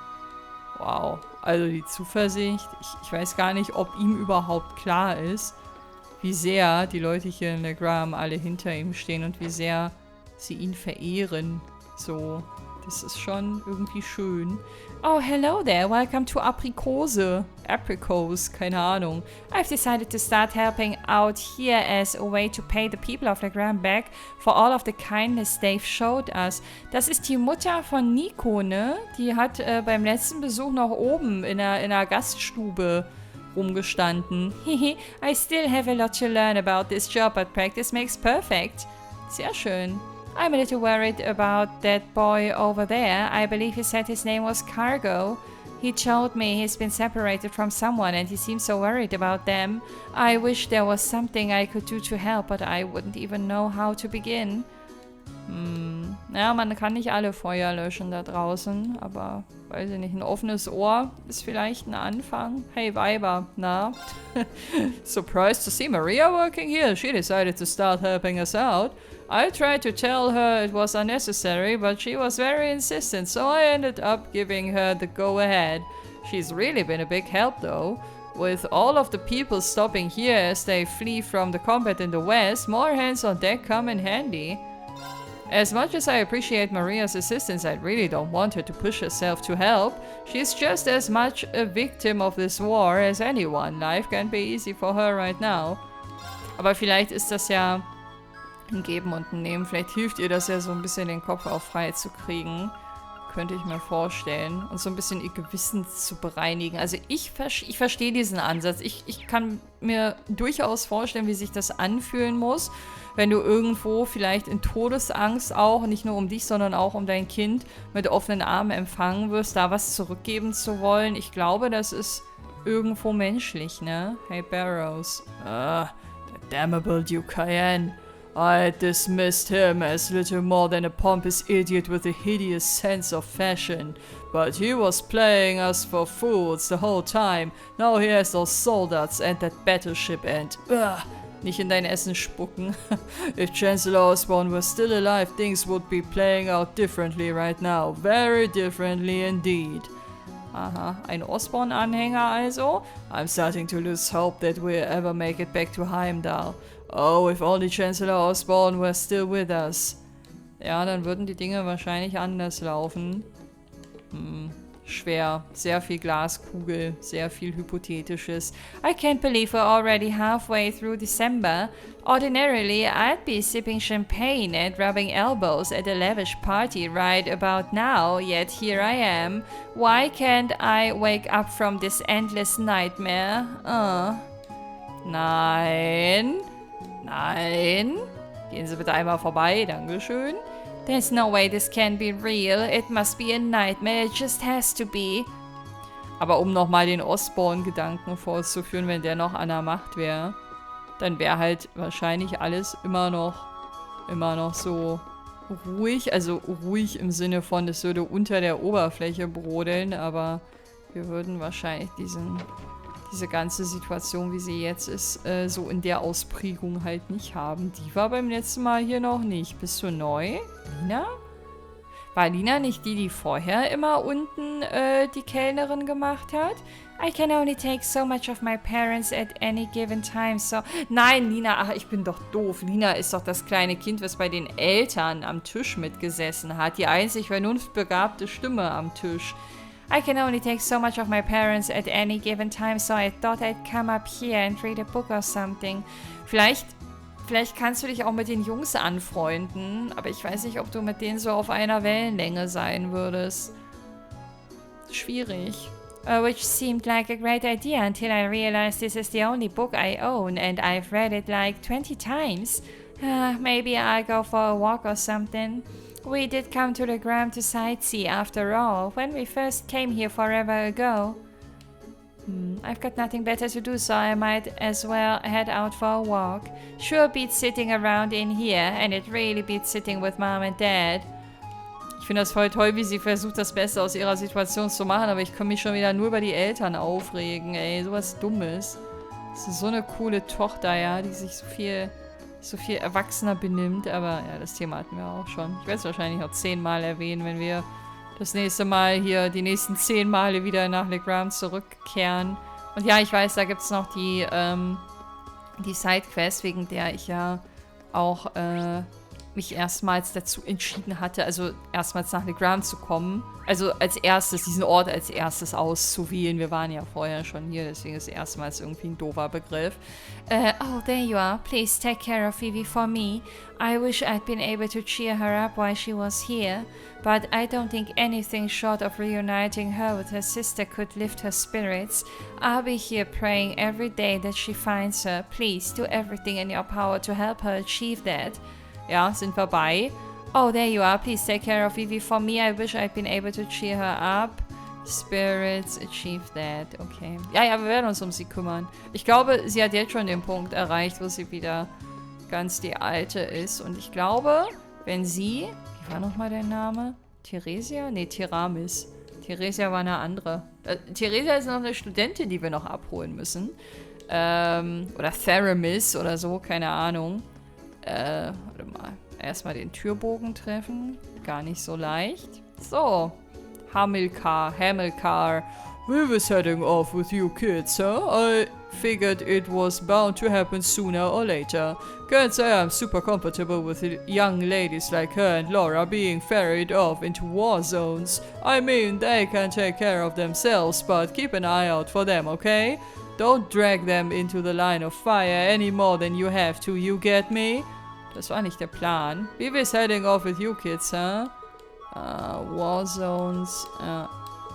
Wow, also die Zuversicht. Ich weiß gar nicht, ob ihm überhaupt klar ist, wie sehr die Leute hier in der Gram alle hinter ihm stehen und wie sehr sie ihn verehren. So, das ist schon irgendwie schön. Oh, hello there. Welcome to Aprikose. Aprikose, keine Ahnung. I've decided to start helping out here as a way to pay the people of the Gram back for all of the kindness they've showed us. Das ist die Mutter von Nico, ne? Die hat beim letzten Besuch noch oben in einer Gaststube rumgestanden. I still have a lot to learn about this job, but practice makes perfect. Sehr schön. I'm a little worried about that boy over there. I believe he said his name was Cargo. He told me he's been separated from someone and he seems so worried about them. I wish there was something I could do to help, but I wouldn't even know how to begin. Ja, man kann nicht alle Feuer löschen da draußen, aber, weiß ich nicht, ein offenes Ohr ist vielleicht ein Anfang. Hey Weiber, na? Surprised to see Maria working here. She decided to start helping us out. I tried to tell her it was unnecessary, but she was very insistent, so I ended up giving her the go-ahead. She's really been a big help, though. With all of the people stopping here as they flee from the combat in the west, more hands on deck come in handy. As much as I appreciate Maria's assistance, I really don't want her to push herself to help. She's just as much a victim of this war as anyone. Life can't be easy for her right now. Aber vielleicht ist das ja ein Geben und ein Nehmen. Vielleicht hilft ihr das ja so ein bisschen, den Kopf auch frei zu kriegen. Könnte ich mir vorstellen. Und so ein bisschen ihr Gewissen zu bereinigen. Also ich verstehe diesen Ansatz. Ich kann mir durchaus vorstellen, wie sich das anfühlen muss, wenn du irgendwo vielleicht in Todesangst auch, nicht nur um dich, sondern auch um dein Kind mit offenen Armen empfangen wirst, da was zurückgeben zu wollen. Ich glaube, das ist irgendwo menschlich, ne? Hey Barrows. The damnable Duke Cayenne. I dismissed him as little more than a pompous idiot with a hideous sense of fashion. But he was playing us for fools the whole time. Now he has those soldiers and that battleship and... Nicht in dein Essen spucken. If Chancellor Osborne were still alive, things would be playing out differently right now. Very differently indeed. Aha, ein Osborne-Anhänger also? I'm starting to lose hope that we'll ever make it back to Heimdall. Oh, if only Chancellor Osborne were still with us. Ja, dann würden die Dinge wahrscheinlich anders laufen. Schwer. Sehr viel Glaskugel. Sehr viel Hypothetisches. I can't believe we're already halfway through December. Ordinarily, I'd be sipping champagne and rubbing elbows at a lavish party right about now, yet here I am. Why can't I wake up from this endless nightmare? Nein. Nein. Gehen Sie bitte einmal vorbei, dankeschön. There's no way this can be real. It must be a nightmare. It just has to be. Aber um nochmal den Osborne-Gedanken fortzuführen, wenn der noch an der Macht wäre, dann wäre halt wahrscheinlich alles immer noch so ruhig. Also ruhig im Sinne von, es würde unter der Oberfläche brodeln, aber wir würden wahrscheinlich diese ganze Situation, wie sie jetzt ist, so in der Ausprägung halt nicht haben. Die war beim letzten Mal hier noch nicht. Bist du neu? Lina? War Lina nicht die vorher immer unten die Kellnerin gemacht hat? I can only take so much of my parents at any given time, so... Nein, Lina, ach, ich bin doch doof. Lina ist doch das kleine Kind, was bei den Eltern am Tisch mitgesessen hat. Die einzig vernunftbegabte Stimme am Tisch. I can only take so much of my parents at any given time, so I thought I'd come up here and read a book or something. Vielleicht kannst du dich auch mit den Jungs anfreunden, aber ich weiß nicht, ob du mit denen so auf einer Wellenlänge sein würdest. Schwierig. Which seemed like a great idea until I realized this is the only book I own and I've read it like 20 times. Maybe I'll go for a walk or something. We did come to the Gram to sightsee after all, when we first came here forever ago. I've got nothing better to do, so I might as well head out for a walk. Sure beats sitting around in here, and it really beats sitting with Mom and Dad. Ich finde das voll toll, wie sie versucht, das Beste aus ihrer Situation zu machen, aber ich kann mich schon wieder nur über die Eltern aufregen, ey, sowas Dummes. Das ist so eine coole Tochter, ja, die sich so viel erwachsener benimmt, aber ja, das Thema hatten wir auch schon. Ich werde es wahrscheinlich noch 10 Mal erwähnen, wenn wir das nächste Mal hier die nächsten 10 Male wieder nach Le Gram zurückkehren. Und ja, ich weiß, da gibt es noch die Sidequest, wegen der ich ja auch mich erstmals dazu entschieden hatte, also erstmals nach Le Gram zu kommen. Also als erstes, diesen Ort als erstes auszuwählen. Wir waren ja vorher schon hier, deswegen ist erstmals irgendwie ein doofer Begriff. Oh, there you are. Please take care of Vivi for me. I wish I'd been able to cheer her up while she was here, but I don't think anything short of reuniting her with her sister could lift her spirits. I'll be here praying every day that she finds her. Please do everything in your power to help her achieve that. Ja, sind wir bei. Oh, there you are. Please take care of Vivi for me. I wish I'd been able to cheer her up. Spirits, achieve that. Okay. Ja, wir werden uns um sie kümmern. Ich glaube, sie hat jetzt schon den Punkt erreicht, wo sie wieder ganz die Alte ist. Und ich glaube, wenn sie... Wie war nochmal der Name? Theresia? Nee, Tiramis. Theresia war eine andere. Theresia ist noch eine Studentin, die wir noch abholen müssen. Oder Theramis oder so, keine Ahnung. Warte mal. Erstmal den Türbogen treffen. Gar nicht so leicht. So. Hamilcar. We were heading off with you kids, huh? I figured it was bound to happen sooner or later. Can't say I'm super comfortable with young ladies like her and Laura being ferried off into war zones. I mean, they can take care of themselves, but keep an eye out for them, okay? Don't drag them into the line of fire any more than you have to, you get me? Das war nicht der Plan. We were heading off with you kids, huh? War zones.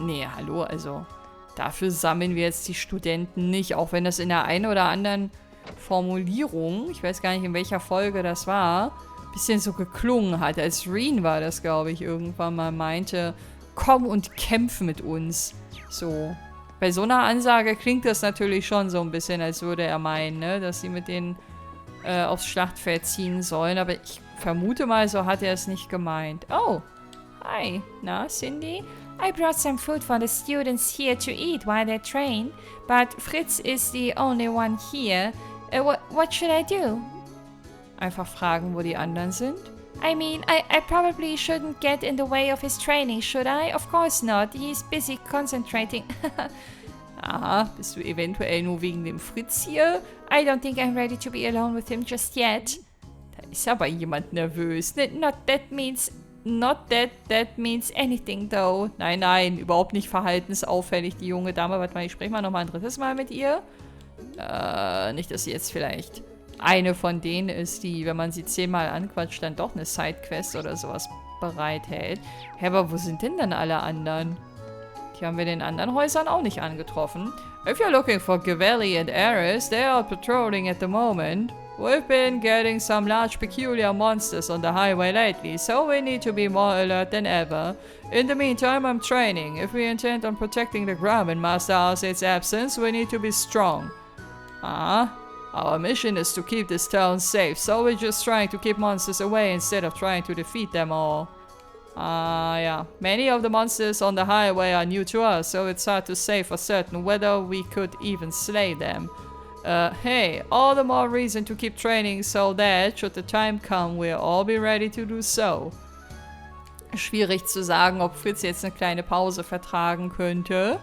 Nee, hallo, also dafür sammeln wir jetzt die Studenten nicht, auch wenn das in der einen oder anderen Formulierung, ich weiß gar nicht, in welcher Folge das war, ein bisschen so geklungen hat. Als Reen war das, glaube ich, irgendwann mal meinte, komm und kämpf mit uns. So. Bei so einer Ansage klingt das natürlich schon so ein bisschen, als würde er meinen, ne, dass sie mit denen aufs Schlachtfeld ziehen sollen, aber ich vermute mal, so hat er es nicht gemeint. Oh, hi. Na, Cindy? I brought some food for the students here to eat while they train, but Fritz is the only one here. What should I do? Einfach fragen, wo die anderen sind. I mean, I probably shouldn't get in the way of his training, should I? Of course not. He's busy concentrating. Aha, bist du eventuell nur wegen dem Fritz hier? I don't think I'm ready to be alone with him just yet. Da ist aber jemand nervös. Not that means anything, though. Nein, überhaupt nicht verhaltensauffällig, die junge Dame. Warte mal, ich spreche mal nochmal ein drittes Mal mit ihr. Nicht, dass sie jetzt vielleicht eine von denen ist, die, wenn man sie 10-mal anquatscht, dann doch eine Sidequest oder sowas bereithält. Hä, aber wo sind denn dann alle anderen? Die haben wir in den anderen Häusern auch nicht angetroffen. If you're looking for Gavelli and Aris, they are patrolling at the moment. We've been getting some large peculiar monsters on the highway lately, so we need to be more alert than ever. In the meantime, I'm training. If we intend on protecting the Gram in Master Arceit's absence, we need to be strong. Our mission is to keep this town safe, so we're just trying to keep monsters away instead of trying to defeat them all. Yeah. Many of the monsters on the highway are new to us, so it's hard to say for certain whether we could even slay them. Hey, all the more reason to keep training so that, should the time come, we'll all be ready to do so. Schwierig zu sagen, ob Fritz jetzt eine kleine Pause vertragen könnte.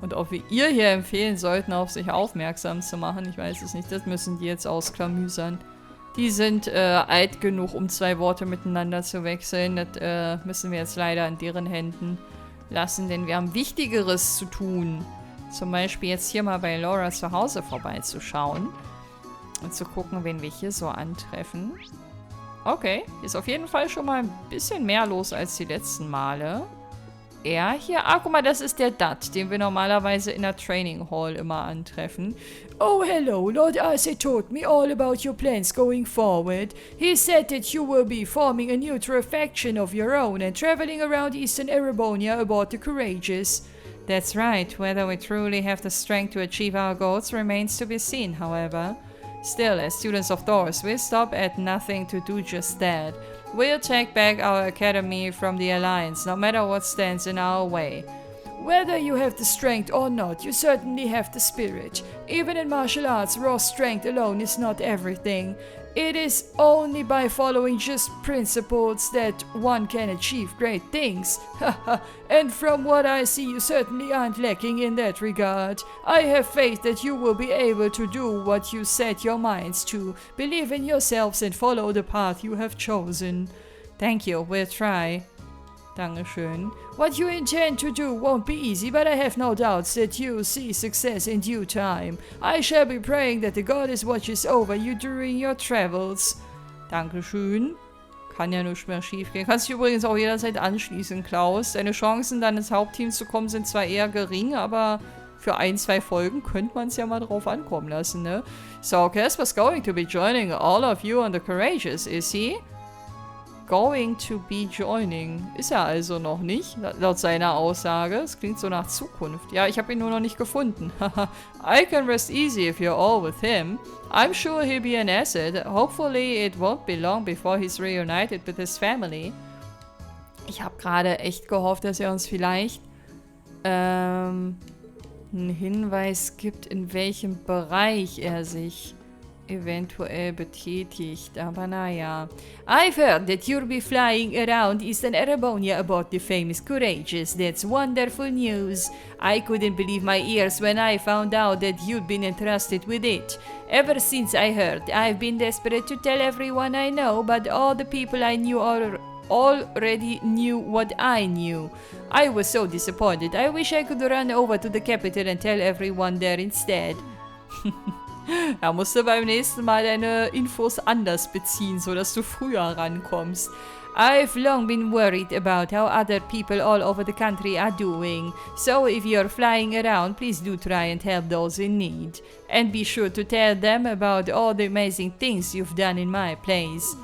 Und ob wir ihr hier empfehlen sollten, auf sich aufmerksam zu machen. Ich weiß es nicht, das müssen die jetzt ausklamüsern. Die sind alt genug, um 2 Worte miteinander zu wechseln. Das müssen wir jetzt leider an deren Händen lassen, denn wir haben Wichtigeres zu tun. Zum Beispiel jetzt hier mal bei Laura zu Hause vorbeizuschauen und zu gucken, wen wir hier so antreffen. Okay, hier ist auf jeden Fall schon mal ein bisschen mehr los als die letzten Male. Er hier, guck mal, das ist der Dad, den wir normalerweise in der Training Hall immer antreffen. Oh, hello. Lord Isaac told me all about your plans going forward. He said that you will be forming a neutral faction of your own and traveling around Eastern Erebonia aboard the Courageous. That's right. Whether we truly have the strength to achieve our goals remains to be seen, however. Still, as students of Thors, we'll stop at nothing to do just that. We'll take back our academy from the Alliance, no matter what stands in our way. Whether you have the strength or not, you certainly have the spirit. Even in martial arts, raw strength alone is not everything. It is only by following just principles that one can achieve great things. And from what I see, you certainly aren't lacking in that regard. I have faith that you will be able to do what you set your minds to. Believe in yourselves and follow the path you have chosen. Thank you, we'll try. Dankeschön. What you intend to do won't be easy, but I have no doubts that you'll see success in due time. I shall be praying that the goddess watches over you during your travels. Dankeschön. Kann ja nichts mehr schief gehen. Kannst dich übrigens auch jederzeit anschließen, Klaus. Deine Chancen, dann ins Hauptteam zu kommen, sind zwar eher gering, aber für 1, 2 Folgen könnte man es ja mal drauf ankommen lassen, ne? So, Casper's going to be joining all of you on the Courageous, is he? Going to be joining. Ist er also noch nicht, laut seiner Aussage. Es klingt so nach Zukunft. Ja, ich habe ihn nur noch nicht gefunden. I can rest easy if you're all with him. I'm sure he'll be an asset. Hopefully it won't be long before he's reunited with his family. Ich habe gerade echt gehofft, dass er uns vielleicht einen Hinweis gibt, in welchem Bereich er sich eventuell betätigt, aber naja. I've heard that you'll be flying around Eastern Erebonia aboard the famous Courageous. That's wonderful news. I couldn't believe my ears when I found out that you'd been entrusted with it. Ever since I heard, I've been desperate to tell everyone I know, but all the people I knew already knew what I knew. I was so disappointed. I wish I could run over to the capital and tell everyone there instead. Er musste beim nächsten Mal deine Infos anders beziehen, sodass du früher rankommst. I've long been worried about how other people all over the country are doing. So if you're flying around, please do try and help those in need. And be sure to tell them about all the amazing things you've done in my place.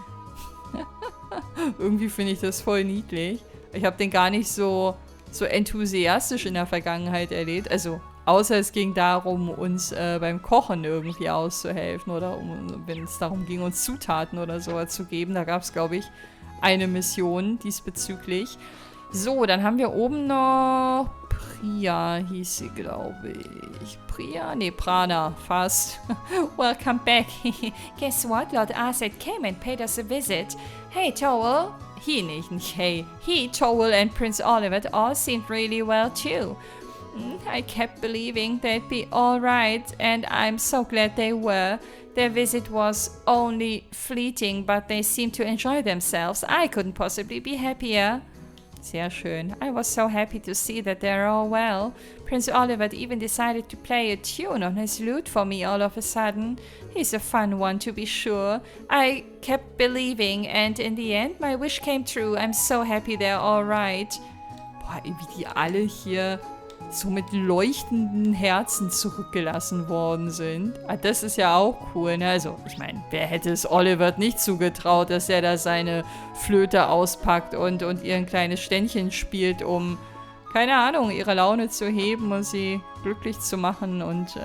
Irgendwie finde ich das voll niedlich. Ich habe den gar nicht so enthusiastisch in der Vergangenheit erlebt. Also außer es ging darum, uns beim Kochen irgendwie auszuhelfen oder wenn es darum ging, uns Zutaten oder sowas zu geben. Da gab es, glaube ich, eine Mission diesbezüglich. So, dann haben wir oben noch Priya, hieß sie, glaube ich. Priya? Nee, Prana, fast. Welcome back. Guess what? Lord Isaac came and paid us a visit. Hey, Towel. He nicht hey. He, Towel and Prince Oliver all seemed really well too. I kept believing they'd be alright, and I'm so glad they were. Their visit was only fleeting, but they seemed to enjoy themselves. I couldn't possibly be happier. Sehr schön. I was so happy to see that they're all well. Prince Oliver even decided to play a tune on his lute for me all of a sudden. He's a fun one, to be sure. I kept believing, and in the end, my wish came true. I'm so happy they're all right. Boah, wie die alle hier so mit leuchtenden Herzen zurückgelassen worden sind. Das ist ja auch cool, ne? Also, ich meine, wer hätte es Oliver nicht zugetraut, dass er da seine Flöte auspackt und ihr ein kleines Ständchen spielt, um, keine Ahnung, ihre Laune zu heben und sie glücklich zu machen und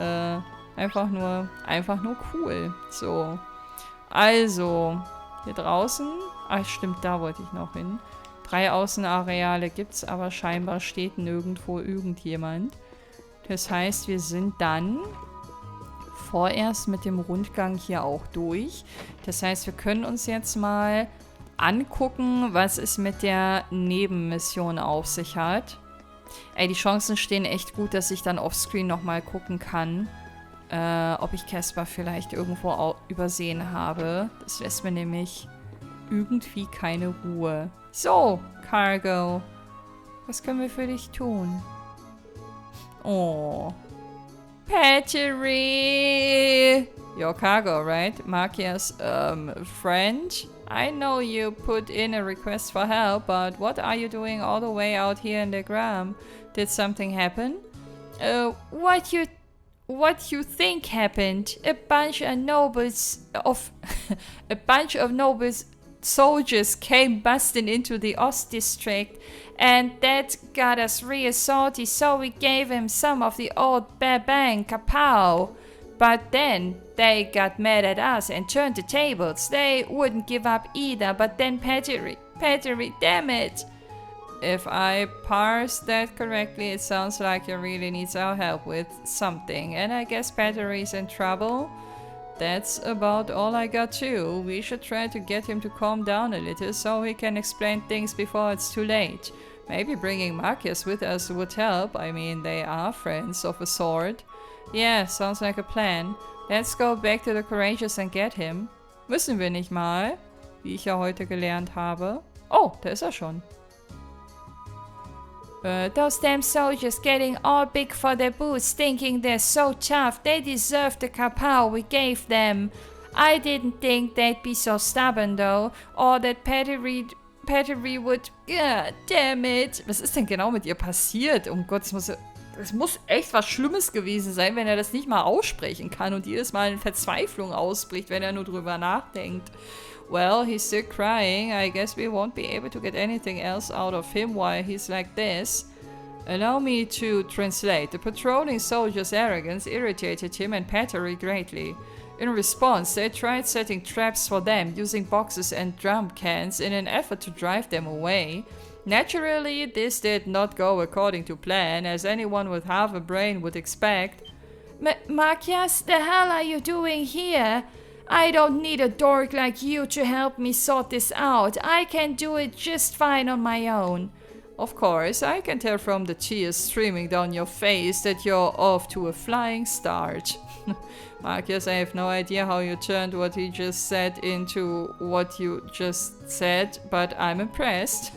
einfach nur cool. So. Also, hier draußen, stimmt, da wollte ich noch hin. 3 Außenareale gibt's, aber scheinbar steht nirgendwo irgendjemand. Das heißt, wir sind dann vorerst mit dem Rundgang hier auch durch. Das heißt, wir können uns jetzt mal angucken, was es mit der Nebenmission auf sich hat. Ey, die Chancen stehen echt gut, dass ich dann offscreen nochmal gucken kann, ob ich Casper vielleicht irgendwo übersehen habe. Das lässt mir nämlich irgendwie keine Ruhe. So, Cargo. Was können wir für dich tun? Oh. Pattery! Your cargo, right? Makia's, friend? I know you put in a request for help, but what are you doing all the way out here in the gram? Did something happen? What you think happened? A bunch of nobles soldiers came busting into the Ost district, and that got us real salty, so we gave him some of the old babang kapow. But then they got mad at us and turned the tables. They wouldn't give up either, but then Pattery, damn it. If I parse that correctly, it sounds like he really needs our help with something, and I guess Pattery's in trouble. That's about all I got too. We should try to get him to calm down a little so he can explain things before it's too late. Maybe bringing Marcus with us would help. I mean, they are friends of a sort. Yeah, sounds like a plan. Let's go back to the Courageous and get him. Müssen wir nicht mal, wie ich ja heute gelernt habe. Oh, da ist er schon. Those damn soldiers getting all big for their boots, thinking they're so tough. They deserve the kapow we gave them. I didn't think they'd be so stubborn though, or that Pattery would... God damn it. Was ist denn genau mit ihr passiert? Um Gott, es muss echt was Schlimmes gewesen sein, wenn er das nicht mal aussprechen kann und jedes Mal in Verzweiflung ausbricht, wenn er nur drüber nachdenkt. Well, he's still crying. I guess we won't be able to get anything else out of him while he's like this. Allow me to translate. The patrolling soldiers' arrogance irritated him and Pattery greatly. In response, they tried setting traps for them, using boxes and drum cans in an effort to drive them away. Naturally, this did not go according to plan, as anyone with half a brain would expect. Marcus, the hell are you doing here? I don't need a dork like you to help me sort this out. I can do it just fine on my own. Of course, I can tell from the tears streaming down your face that you're off to a flying start. Marcus, I have no idea how you turned what he just said into what you just said, but I'm impressed.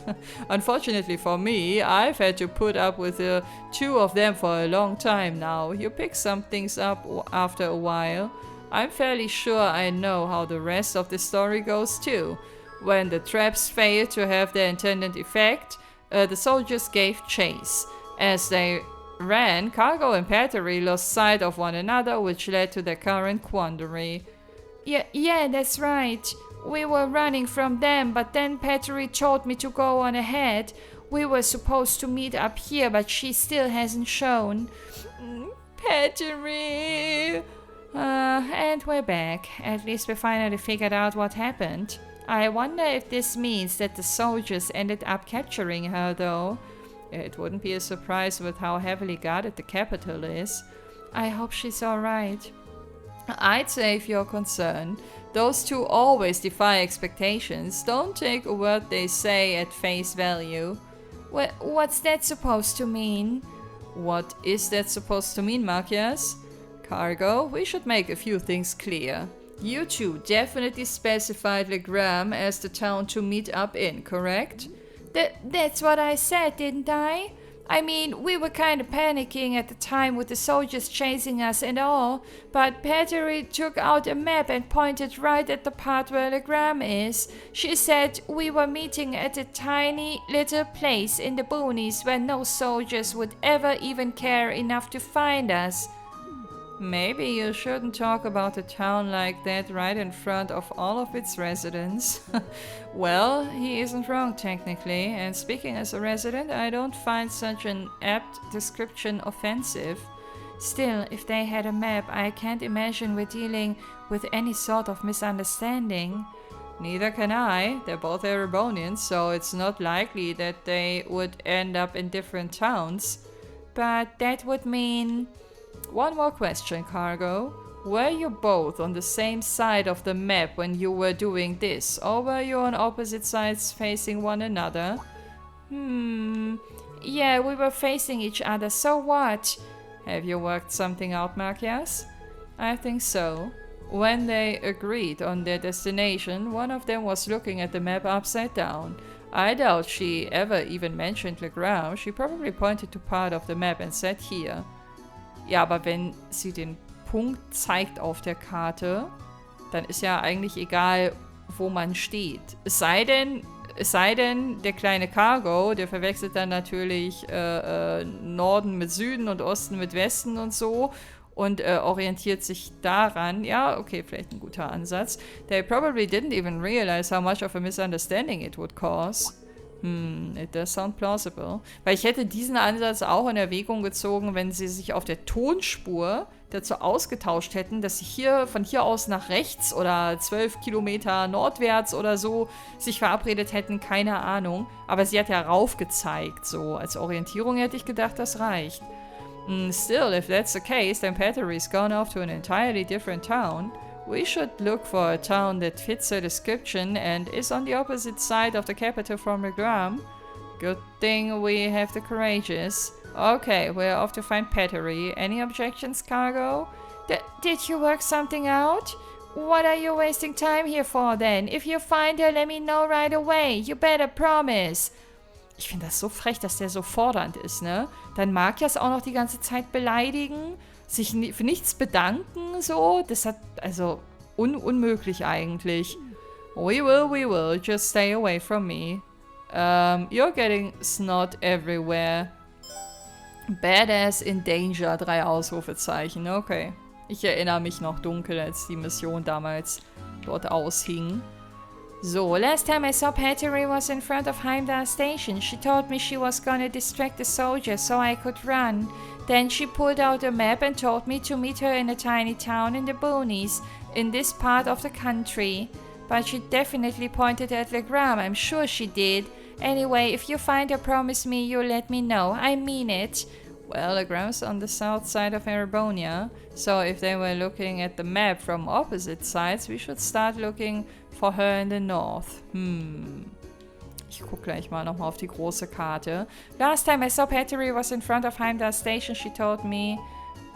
Unfortunately for me, I've had to put up with the two of them for a long time now. You pick some things up after a while. I'm fairly sure I know how the rest of the story goes too. When the traps failed to have their intended effect, the soldiers gave chase. As they ran, Cargo and Pattery lost sight of one another, which led to their current quandary. Yeah, that's right. We were running from them, but then Pattery told me to go on ahead. We were supposed to meet up here, but she still hasn't shown. Pattery! And we're back. At least we finally figured out what happened. I wonder if this means that the soldiers ended up capturing her, though. It wouldn't be a surprise with how heavily guarded the capital is. I hope she's alright. I'd say if you're concerned. Those two always defy expectations. Don't take a word they say at face value. What's that supposed to mean? What is that supposed to mean, Marcus? Cargo, we should make a few things clear. You two definitely specified Legram as the town to meet up in, correct? That's what I said, didn't I? I mean, we were kind of panicking at the time with the soldiers chasing us and all, but Pattery took out a map and pointed right at the part where Legram is. She said we were meeting at a tiny little place in the boonies where no soldiers would ever even care enough to find us. Maybe you shouldn't talk about a town like that right in front of all of its residents. Well, he isn't wrong technically, and speaking as a resident, I don't find such an apt description offensive. Still, if they had a map, I can't imagine we're dealing with any sort of misunderstanding. Neither can I. They're both Erebonians, so it's not likely that they would end up in different towns. But that would mean... One more question, Cargo. Were you both on the same side of the map when you were doing this, or were you on opposite sides facing one another? Yeah, we were facing each other, so what? Have you worked something out, Marcus? I think so. When they agreed on their destination, one of them was looking at the map upside down. I doubt she ever even mentioned Le Grand. She probably pointed to part of the map and said here. Ja, aber wenn sie den Punkt zeigt auf der Karte, dann ist ja eigentlich egal, wo man steht. Es sei denn, der kleine Cargo, der verwechselt dann natürlich Norden mit Süden und Osten mit Westen und so und orientiert sich daran. Ja, okay, vielleicht ein guter Ansatz. They probably didn't even realize how much of a misunderstanding it would cause. It does sound plausible. Weil ich hätte diesen Ansatz auch in Erwägung gezogen, wenn sie sich auf der Tonspur dazu ausgetauscht hätten, dass sie von hier aus nach rechts oder 12 Kilometer nordwärts oder so sich verabredet hätten, keine Ahnung. Aber sie hat ja rauf gezeigt, so. Als Orientierung hätte ich gedacht, das reicht. Still, if that's the case, then Pattery's gone off to an entirely different town. We should look for a town that fits her description and is on the opposite side of the capital from Regram. Good thing we have the courageous. Okay, we're off to find Pattery. Any objections, Cargo? Did you work something out? What are you wasting time here for then? If you find her, let me know right away. You better promise. Ich finde das so frech, dass der so fordernd ist, ne? Dann mag er es auch noch die ganze Zeit beleidigen, sich für nichts bedanken, so. Das hat, also, unmöglich eigentlich. We will. Just stay away from me. You're getting snot everywhere. Badass in danger, 3 Ausrufezeichen, okay. Ich erinnere mich noch dunkel, als die Mission damals dort aushing. So, last time I saw Pattery was in front of Heimdall Station. She told me she was gonna distract the soldiers so I could run. Then she pulled out a map and told me to meet her in a tiny town in the boonies, in this part of the country. But she definitely pointed at Legram, I'm sure she did. Anyway, if you find her, promise me you'll let me know. I mean it. Well, Legram's on the south side of Erebonia, so if they were looking at the map from opposite sides, we should start looking for her in the north. Ich guck gleich mal nochmal auf die große Karte. Last time I saw Pattery was in front of Heimdall Station, she told me.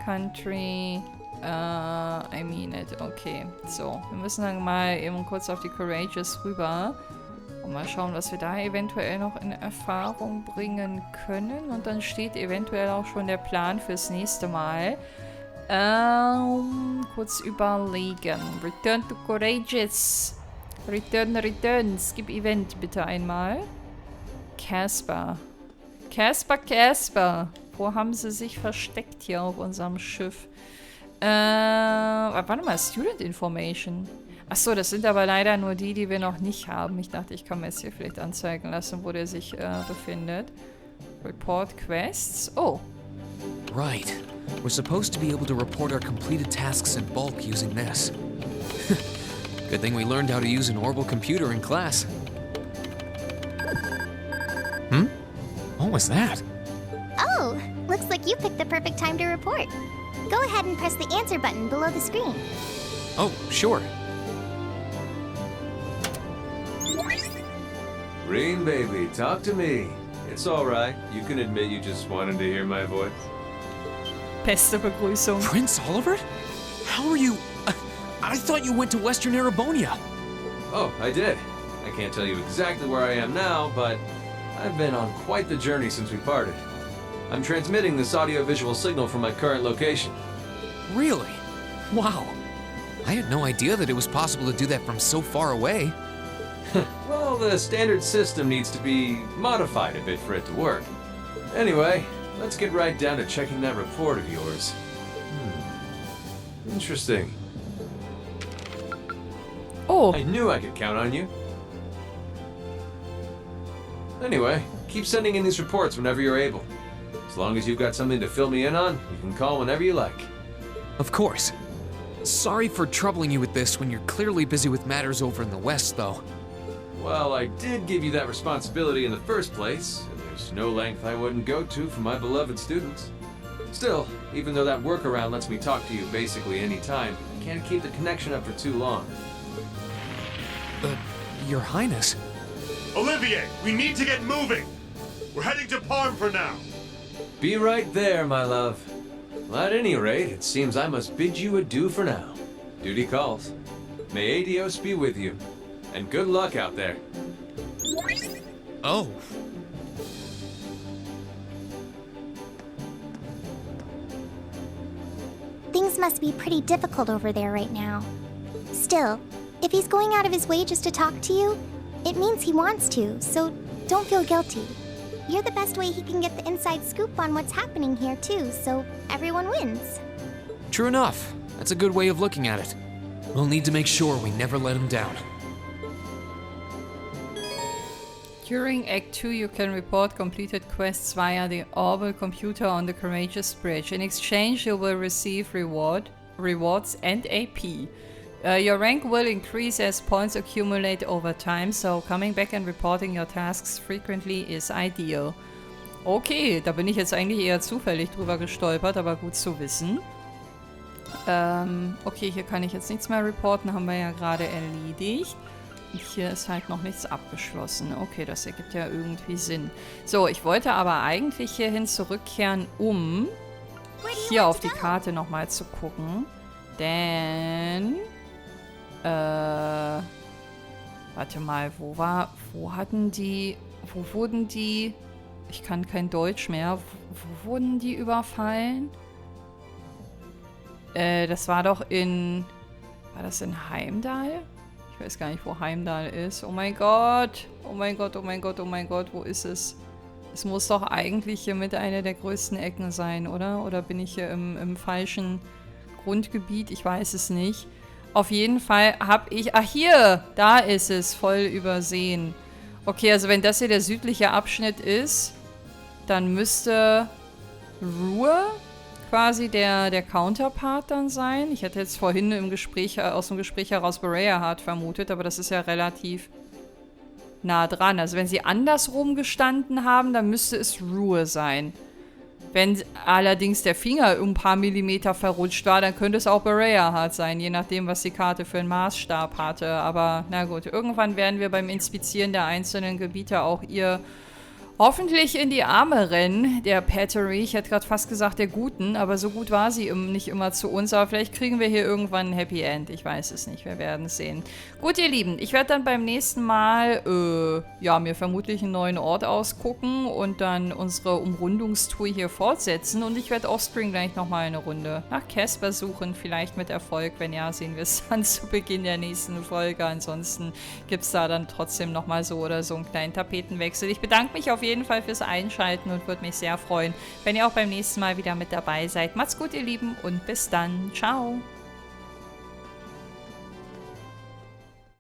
Country, I mean it. Okay, so, wir müssen dann mal eben kurz auf die Courageous rüber. Und mal schauen, was wir da eventuell noch in Erfahrung bringen können. Und dann steht eventuell auch schon der Plan fürs nächste Mal. Kurz überlegen. Return to Courageous. Return. Skip Event bitte einmal. Casper. Wo haben sie sich versteckt hier auf unserem Schiff? Warte mal, Student Information. Achso, das sind aber leider nur die wir noch nicht haben. Ich dachte, ich kann mir jetzt hier vielleicht anzeigen lassen, wo der sich befindet. Report Quests. Oh. Right. We're supposed to be able to report our completed tasks in bulk using this. Good thing we learned how to use an orbital computer in class. What was that? Oh, looks like you picked the perfect time to report. Go ahead and press the answer button below the screen. Oh, sure. Green baby, talk to me. It's all right. You can admit you just wanted to hear my voice. Beste Begrüßung. Prince Oliver? How are you? I thought you went to Western Erebonia. Oh, I did. I can't tell you exactly where I am now, but I've been on quite the journey since we parted. I'm transmitting this audio-visual signal from my current location. Really? Wow. I had no idea that it was possible to do that from so far away. Well, the standard system needs to be modified a bit for it to work. Anyway, let's get right down to checking that report of yours. Interesting. Oh. I knew I could count on you. Anyway, keep sending in these reports whenever you're able. As long as you've got something to fill me in on, you can call whenever you like. Of course. Sorry for troubling you with this when you're clearly busy with matters over in the West, though. Well, I did give you that responsibility in the first place, and there's no length I wouldn't go to for my beloved students. Still, even though that workaround lets me talk to you basically any time, I can't keep the connection up for too long. Your Highness. Olivier, we need to get moving. We're heading to Parm for now. Be right there, my love. Well, at any rate, it seems I must bid you adieu for now. Duty calls. May Adios be with you. And good luck out there. Oh. Things must be pretty difficult over there right now. Still, if he's going out of his way just to talk to you, it means he wants to, so don't feel guilty. You're the best way he can get the inside scoop on what's happening here too, so everyone wins. True enough. That's a good way of looking at it. We'll need to make sure we never let him down. During Act 2, you can report completed quests via the Orbital computer on the Courageous Bridge. In exchange, you will receive rewards and AP. Your rank will increase as points accumulate over time, so coming back and reporting your tasks frequently is ideal. Okay, da bin ich jetzt eigentlich eher zufällig drüber gestolpert, aber gut zu wissen. Okay, hier kann ich jetzt nichts mehr reporten, haben wir ja gerade erledigt. Und hier ist halt noch nichts abgeschlossen. Okay, das ergibt ja irgendwie Sinn. So, ich wollte aber eigentlich hierhin zurückkehren, um hier auf die Karte nochmal zu gucken. Denn... warte mal, wo wurden die... Ich kann kein Deutsch mehr. Wo wurden die überfallen? Das war doch in... War das in Heimdall? Ich weiß gar nicht, wo Heimdall ist. Oh mein Gott. Oh mein Gott, oh mein Gott, oh mein Gott. Wo ist es? Es muss doch eigentlich hier mit einer der größten Ecken sein, oder? Oder bin ich hier im falschen Grundgebiet? Ich weiß es nicht. Auf jeden Fall habe ich... Ach, hier! Da ist es. Voll übersehen. Okay, also wenn das hier der südliche Abschnitt ist, dann müsste Ruhr quasi der Counterpart dann sein. Ich hätte jetzt vorhin im Gespräch, aus dem Gespräch heraus Berea Hart vermutet, aber das ist ja relativ nah dran. Also wenn sie andersrum gestanden haben, dann müsste es Ruhe sein. Wenn allerdings der Finger ein paar Millimeter verrutscht war, dann könnte es auch Berea Hart sein, je nachdem, was die Karte für einen Maßstab hatte. Aber na gut, irgendwann werden wir beim Inspizieren der einzelnen Gebiete auch ihr hoffentlich in die Arme rennen, der Pattery. Ich hätte gerade fast gesagt, der Guten, aber so gut war sie nicht immer zu uns. Aber vielleicht kriegen wir hier irgendwann ein Happy End. Ich weiß es nicht, wir werden es sehen. Gut, ihr Lieben, ich werde dann beim nächsten Mal, ja, mir vermutlich einen neuen Ort ausgucken und dann unsere Umrundungstour hier fortsetzen. Und ich werde offscreen gleich nochmal eine Runde nach Casper suchen, vielleicht mit Erfolg. Wenn ja, sehen wir es dann zu Beginn der nächsten Folge. Ansonsten gibt es da dann trotzdem nochmal so oder so einen kleinen Tapetenwechsel. Ich bedanke mich auf jeden Fall fürs Einschalten und würde mich sehr freuen, wenn ihr auch beim nächsten Mal wieder mit dabei seid. Macht's gut, ihr Lieben, und bis dann. Ciao.